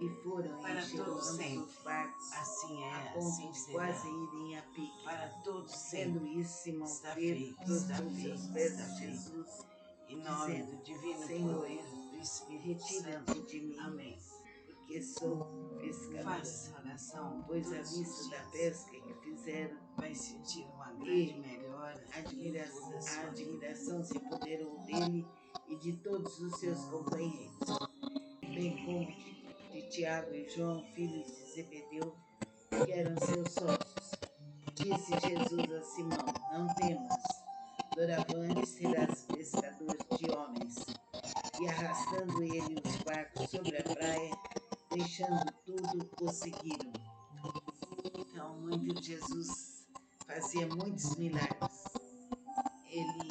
e foram Para enchendo todos ambos sempre. os barcos, Assim a é, ponto assim de será. quase irem a pique. Para todos Vendo sempre. isso, Simão Está Pedro feito, está prostrou seus feito, pés está a feito. Jesus, Em nome dizendo: do divino Senhor, poder do Espírito retira-te Santo. de mim, Amém. porque sou pescadora. Faça oração Pois à todos vista os da dias. pesca que fizeram, Vai sentir uma grande melhora a em toda a sua vida. admiração se apoderou dele e de todos os seus companheiros, bem como de Tiago e João, filhos de Zebedeu, que eram seus sócios. Disse Jesus a Simão: Não temas, doravante serás pescador de homens. E arrastando ele os barcos sobre a praia, deixando tudo, o seguiram. Então, Jesus fazia muitos milagres. Ele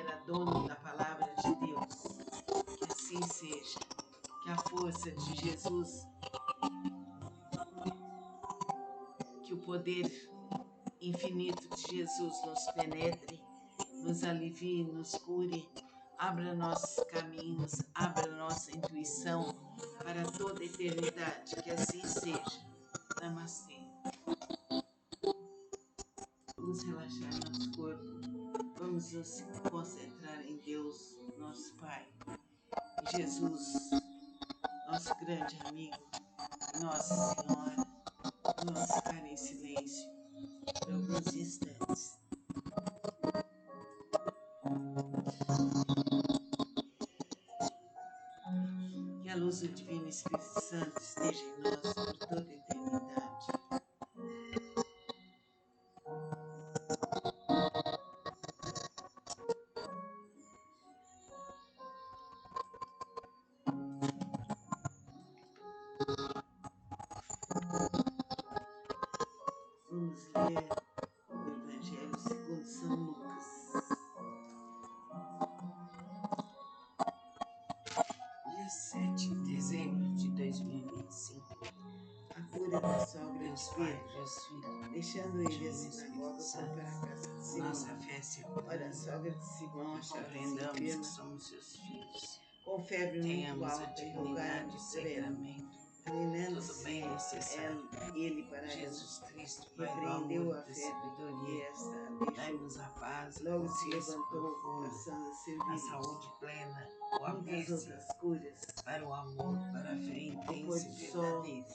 era dono da palavra de Deus. Que assim seja. Que a força de Jesus, que o poder infinito de Jesus nos penetre, nos alivie, nos cure, abra nossos caminhos, abra nossa intuição para toda a eternidade. Que assim seja. Namastê. Vamos relaxar nosso corpo. Vamos nos concentrar em Deus, nosso Pai. Em Jesus, nosso grande amigo. Em Nossa Senhora. Vamos ficar em silêncio por alguns instantes. Que a luz do Divino Espírito Santo esteja em nós por toda a eternidade. Vamos ler o Evangelho segundo São Lucas. Dia 7 de dezembro de 2025. A cura da sogra Deus de Pai, Pedro. Deus Filho, Deixando ele a Divino sinagoga, Espírito foi para a Santo. casa de Simão. Nossa fé se Ora, a amplia sogra de Simão e achava-se compreendamos que enferma, somos seus filhos. com febre muito Tenhamos a alta, e rogaram-lhe dignidade, o por ela. sacramento, todo Inclinando-se bem necessário. ele para Jesus ela, Cristo, Pai do repreendeu amor a e da febre, e sabedoria, esta a deixou. dai-nos a paz, a Logo se consciência levantou, profunda, passando a a servi-los. saúde plena, o Muitas abrir-se outras curas, para o amor, para a fé ao pôr intensa do e sol, verdadeira.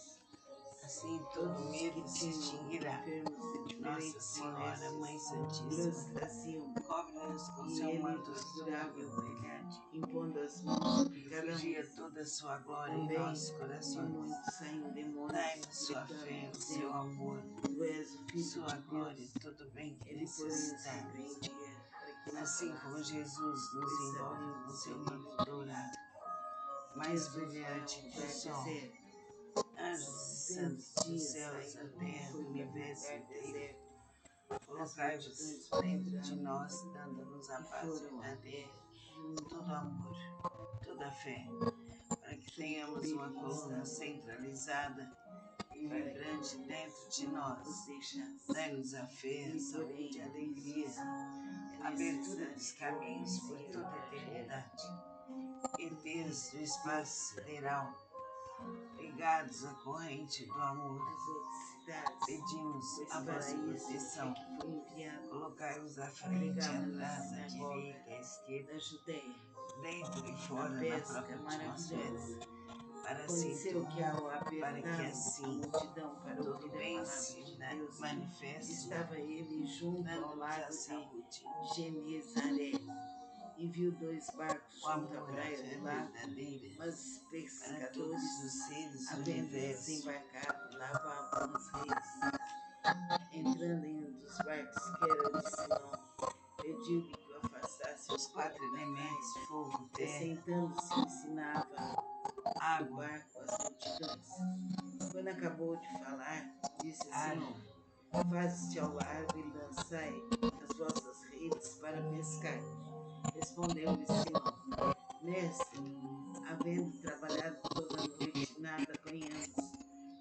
Assim todo todos os medo que se tinham extinguirá. enfermos de Nossa diferentes Senhora, Mãe moléstias, Santíssima, lhes traziam, cobre-nos com e seu ele manto os azul curava, brilhante. impondo as mãos sobre cada Refugia um. toda a sua glória em Também nossos de corações. muitos saíam demônios, Dai-nos sua gritando, fé, o seu dizendo: amor, Tu és o Filho sua de glória Deus. e todo bem que Ele, porém, os necessitamos. repreendia para que não Assim como falassem, Jesus nos pois envolve sabiam com do seu seu manto livre dourado, Cristo. mais Jesus vai a brilhante um que o lugar sol, deserto. anjos e santos 6 dos dias céus, a saiu terra, e do foi para um universo lugar inteiro, deserto. As colocai-vos multidões dentro de procuravam nós, dando-nos a e paz foram verdadeira, até junto todo amor, toda fé, para que que tenhamos uma Pedro coluna estava centralizada e para que vibrante dentro de os nós. deixasse. Dai-nos a fé, a Ele, saúde, porém, a lhes alegria, disse: a É abertura dos necessário caminhos por seguir o toda a Evangelho eternidade. do ETs do Cristo espaço Deus sideral, ligados à corrente do amor, às outras cidades, pedimos pois a para vossa isso é proteção. que foi enviado. Colocai-vos à frente, Pregava na atrás, à sinagoga direita, à esquerda, da Judéia, dentro e a fora, na pesca própria atmosfera, maravilhosa. para Aconteceu que ao para que apertá-lo a assim multidão para todo ouvir a bem palavra se de Deus, manifeste, estava ele junto ao dando-nos a lago de saúde, Genezaré e viu 2 barcos o junto à amor, a praia fé do lago, verdadeira, mas os para todos pescadores, os seres do havendo universo. desembarcado, lavavam as redes. Entrando em um dos barcos, que era o de Simão, pediu-lhe que o afastasse Os um pouco 4 da elementos, praia, fogo, e terra, sentando-se ensinava do água, barco as multidões. Quando acabou de falar, disse Simão: faze-te ao largo e lançai as vossas redes para pescar. Respondeu-lhe Simão: Mestre, havendo trabalhado toda a noite, nada apanhamos,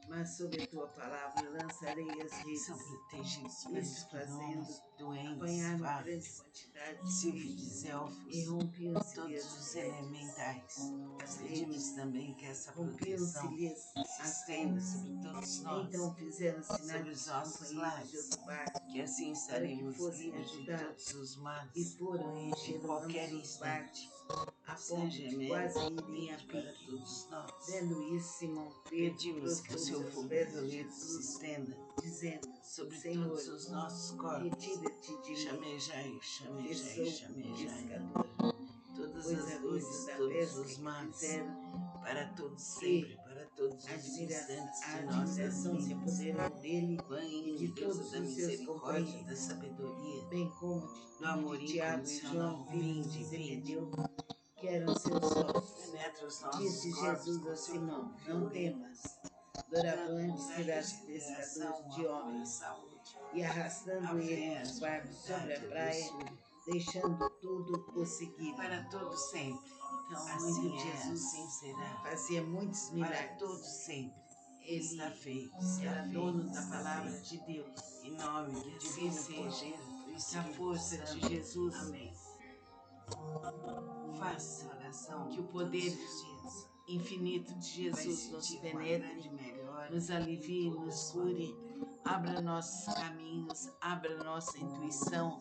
mas sob a tua palavra lançarei as redes. São protegidos Isso fazendo, doentes, apanharam grande quantidade de peixes e rompiam-se-lhes todos os elementais. as Pedimos redes, também que essa proteção rompiam-se-lhes se as estenda redes. sobre todos nós, Então fizeram sinais sobre os nossos companheiros de lares, outro barco que assim para que estaremos fossem livres de ajudados, todos os males. e foram Em enchendo qualquer ambos os barcos instante, a São ponto de Germain quase irem a pede para pique. todos nós. Vendo isso, Simão Pedro Pedimos que o seu prostrou-se aos fogo pés de violento se Jesus, estenda dizendo: sobre Senhor, todos os nossos corpos. retira-te de mim, Chamejai, que chamejai, sou chamejai. pescador. Todas Pois as a dores, vista da todos pesca os que males, fizeram para todos sempre, para todos os a instantes de nossas admiração se vidas. apoderou dele e Mãe, de Deus todos da os seus misericórdia, da companheiros, sabedoria, bem como do amor de Tiago e João, incondicional, filhos de vinde, vinde. Zebedeu, que eram seus sócios. Penetra os nossos Disse corpos Jesus com a seu Simão: fogo Não violento, temas, dando-nos doravante a serás regeneração, pescador o de amor, a homens. saúde, E a arrastando fé, ele a o barco sobre a espiritualidade, a praia, doçura, deixando tudo, o seguiram. para todo sempre. Então, Assim muito é, Jesus assim será. fazia muitos Para milagres. todo sempre. Está Ele feito, está era feito, dono da está palavra feito. de Deus. Em nome Que do assim divino seja. poder do Que a Espírito força de Santo. Jesus, Amém. Faça oração que o poder todos os dias. infinito de Vai Jesus nos sentir uma penetre, grande melhora nos alivie, em toda a nos sua cure, vida. abra nossos caminhos, abra nossa intuição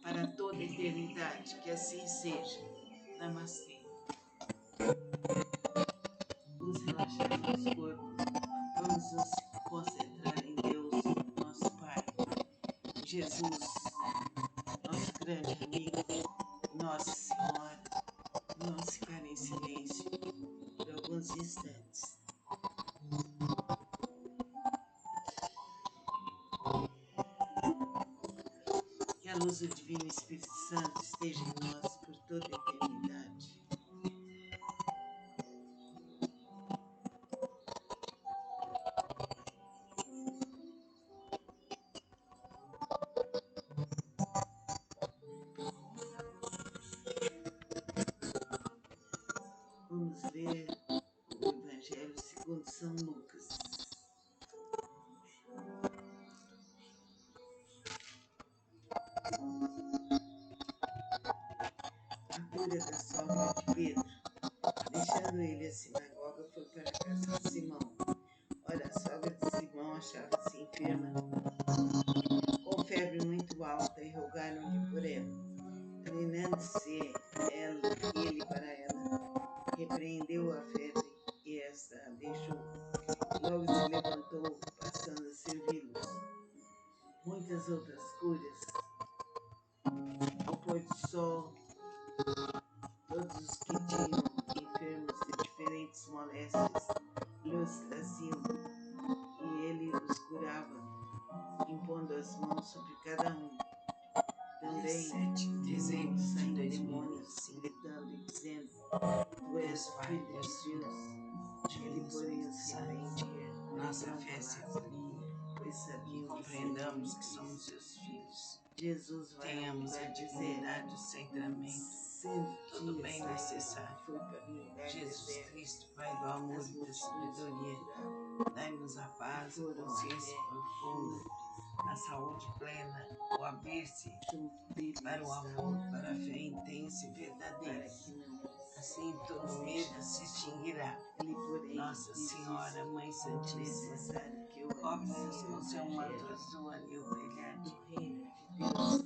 para toda a eternidade. Que assim seja. Namastê. Vamos relaxar nosso corpo. Vamos nos concentrar em Deus, nosso Pai. Em Jesus, nosso grande amigo, Nossa Senhora. Vamos ficar em silêncio por alguns instantes. Que a luz do Divino Espírito Santo esteja em nós por toda a eternidade. Vamos ler o Evangelho segundo São Lucas. A cura da sogra de Pedro. Deixando ele a sinagoga, foi para a casa de Simão. Ora, a sogra de Simão achava-se enferma, com febre muito alta, e rogaram-lhe por ela. Inclinando-se ele para ela, repreendeu a febre, e esta a deixou. Logo se levantou, passando a servi-los. Muitas outras curas. Ao pôr do sol, todos os que tinham enfermos de diferentes moléstias lhes traziam, e ele os curava, impondo as mãos sobre cada um. Também dizendo, saindo demônios, gritando e dizendo: Tu és o Filho de Deus. Ele, porém, os repreendia. Nossa fé se amplia, pois que sabiam compreendamos que somos seus filhos. Jesus vai Tenhamos a dignidade, o centramento, todo o bem necessário. Foi para o lugar Jesus deserto. Cristo, Pai do amor e da sabedoria, dai-nos a paz, a consciência profunda, a saúde plena, o abrir-se para o amor, para a fé intensa e verdadeira. Assim todo medo se extinguirá. Nossa Senhora, Mãe Santíssima, cobre-nos com seu manto azul, anil brilhante,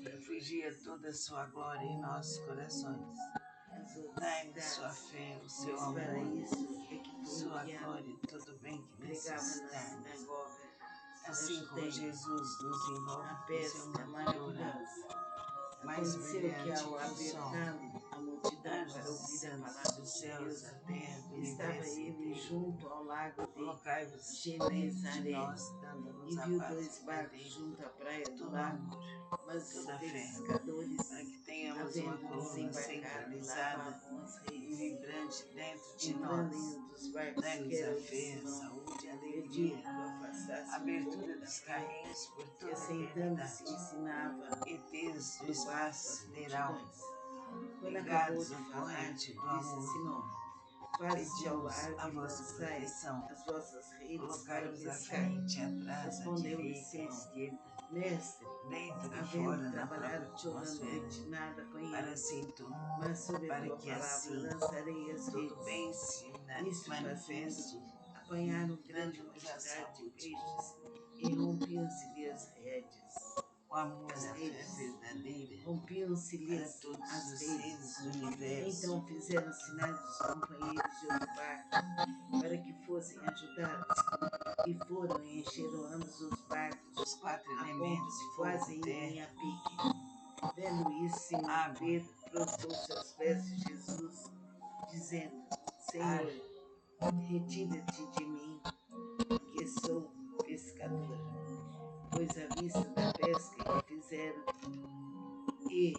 refugia toda a sua glória em nossos corações. Dai-nos sua fé, o seu amor, sua glória e todo o bem que necessitarmos. Assim como Jesus nos envolve com seu manto dourado, mais brilhante que o sol, anjos e santos dos céus, a terra, do universo inteiro, colocai-vos diante de nós, dando-nos a paz verdadeira, todo amor, toda fé, para que tenhamos uma coluna centralizada em vibrante dentro de entrando nós. em um dos barcos Dai-nos que era a o de fé, a Simão, saúde e a pediu alegria, que o afastasse um abertura pouco da dos praia, caminhos por e toda a assentando-se eternidade. ensinava ETs do do barco espaço as sideral, multidões. Quando acabou ligados de à falar, corrente do disse amor, Simão: faze-te ao pedimos largo a e vossa lançai proteção. as vossas redes para Colocai-nos à pescar. frente, atrás, à Respondeu-lhe direita, à Simão: esquerda, Mestre, dentro e havendo fora da própria trabalhado toda a atmosfera, noite, nada para apanhamos, mas sob a para tua que palavra assim lançarei as tudo redes. bem se Isto fazendo, manifeste. apanharam grande Dando-nos a quantidade de saúde, peixes e rompiam-se-lhe as redes. o amor, As a fé redes. verdadeira para Rompiam-se-lhes todos as os redes. seres do universo. Então fizeram sinais dos companheiros de outro barco para que fossem ajudados, e foram e encheram ambos os barcos Os quatro a ponto elementos, de fogo, quase irem terra, a pique. Vendo isso, Simão água, Pedro prostrou-se aos pés de Jesus, dizendo: ar, Senhor, retira-te de mim, que sou pescador. Pois à vista da pesca que fizeram e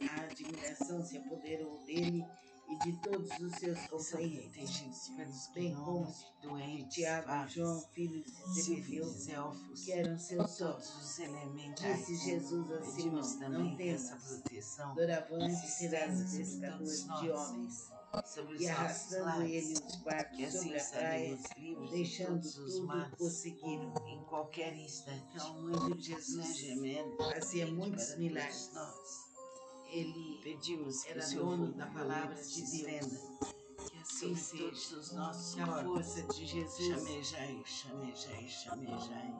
a admiração se apoderou dele e de todos os seus e são companheiros, protegidos pelos bem como gnomos, de doentes, Tiago e João, fadas, filhos de Zebedeu, sílfides, elfos, que eram seus todos sócios. os elementais. Disse Jesus a Pedimos Simão: também Não que essa temas, proteção doravante se serás estenda sobre pescador todos de nós, homens. sobre os E nossos arrastando ele lares, os que barcos assim sobre a praia, estaremos livres de deixando todos os tudo, males o seguiram. em qualquer instante. Então, a mãe de Não Jesus gemendo fazia muitos para milagres. todos nós. Ele Pedimos que o era seu dono fogo da violento palavra se de Deus. estenda Que assim sobre todos seja. os nossos Que a corpos. força de Jesus, Chamejai, chamejai, chamejai.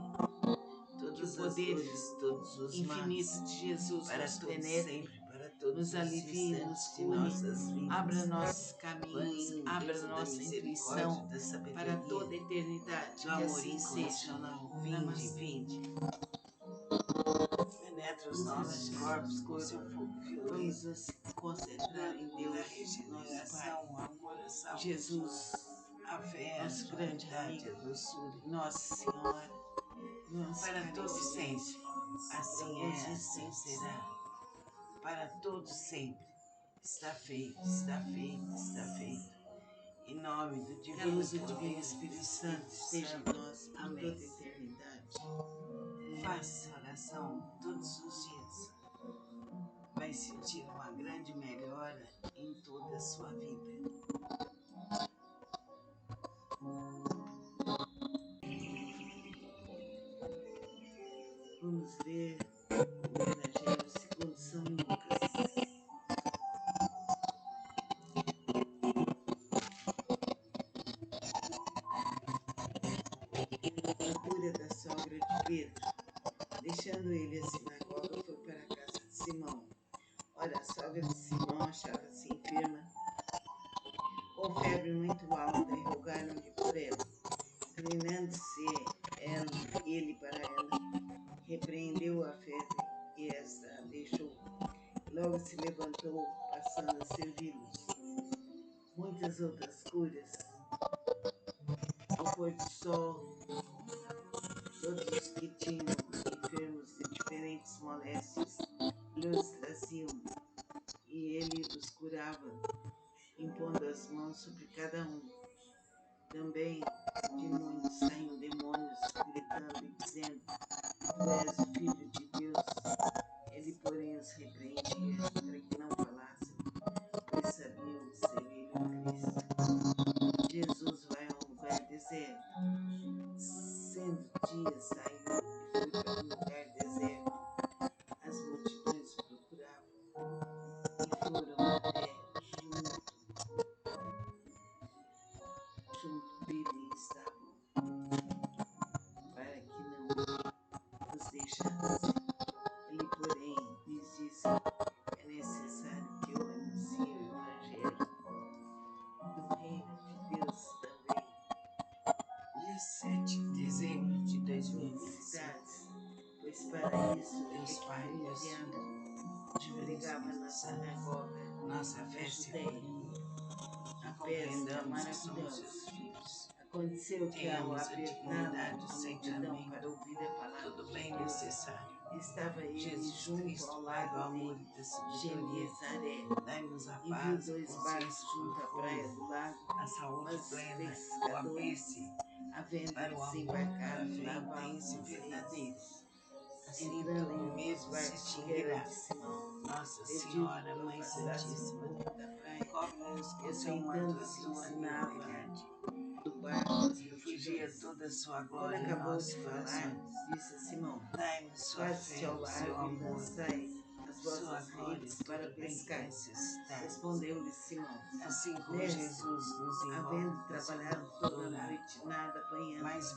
que o Todas as poder dores, todos os infinito males, de Jesus para nos todos penetre, sempre, para todos nos os alivie, nos instantes de cure, nossas vidas. abra nossos caminhos, Vem, abra Deus da nossa misericórdia, intuição da para toda a sabedoria, eternidade. do Que amor assim seja. incondicional. Vinde, Namastê. vinde. Penetra os Vamos nossos relaxar corpos nosso com seu corpo. fogo Vamos violento, nos concentrar em dando-nos a Deus, nosso regeneração, Pai. o amor, a saúde, Jesus, a fé, a nosso grande suavidade, a amigo, doçura, Nossa Senhora, vamos para ficar em todos sempre. silêncio por Assim alguns é, assim instantes. será. Para todos sempre. Está feito, está feito, está feito. Em nome do Que a divino luz do poder Divino do Espírito Espírito Santo esteja em Santo. nós por Amém. toda a eternidade. Faça oração todos os dias. Vai sentir uma grande melhora em toda a sua vida. Vamos ler o Evangelho segundo São Lucas. A cura da sogra de Pedro. Deixando ele a sinagoga, foi para a casa de Simão. Ora, a sogra de Simão achava-se enferma, com febre muito alta, e rogaram-lhe por ela. Inclinando-se ele para ela, repreendeu a febre, e esta a deixou. Logo se levantou, passando a servi-los. Muitas outras curas. Ao pôr do sol, todos os que tinham enfermos de diferentes moléstias lhes traziam, e ele os curava, impondo as mãos sobre cada um. Também de muitos saíam demônios, gritando e dizendo: Tu és o Filho de Deus. Ele, porém, os repreendia para que não falassem, pois sabiam ser ele o Cristo. Jesus vai a um lugar deserto. Sendo dia, saiu e foi para um lugar deserto. As multidões o procuravam e foram até junto dele estavam, para que não os deixasse. Ele, porém, lhes disse: é necessário que eu anuncie o Evangelho do Reino de Deus também Dia 7 de dezembro de nas outras 2025. cidades, pois para isso é Deus que Pai, fui Deus enviado. Filho, Divino Pregava na Espírito Santo. sinagoga Nossa da fé se Judéia, Já a festa compreendamos que somos maravilhosa. seus filhos. Aconteceu que ao Tenhamos a apertá-lo dignidade a sempre multidão amém para ouvir a palavra todo de bem Deus, necessário. estava ele Jesus junto Cristo, ao Pai do lago amor de e da sabedoria, Genezaré, dai-nos a e viu paz e 2 barcos consciência junto à praia profunda, do lago, a saúde mas plena, o pescadores, aperte havendo para o amor, para a desembarcado, fé lavavam intensa e as verdadeira. redes. Assim Entrando todo em um dos medo se barcos, que era extinguirá. de Simão, Nossa pediu Senhora, que o Mãe afastasse um Santíssima, pouco da praia, cobre-nos e com seu manto assentando-se azul a ensinava liberdade. do barco as Refugia multidões. toda a sua Quando glória em acabou de nossos falar, corações. disse a Simão: Dai-nos sua faze-te fé, ao seu largo e amor, lançai as sua vossas glória, redes para tudo bem que pescar. necessitarmos. Respondeu-lhe Simão: Assim como Mestre, Jesus nos envolve havendo com seu trabalhado manto toda a dourado, noite, nada apanhamos. mais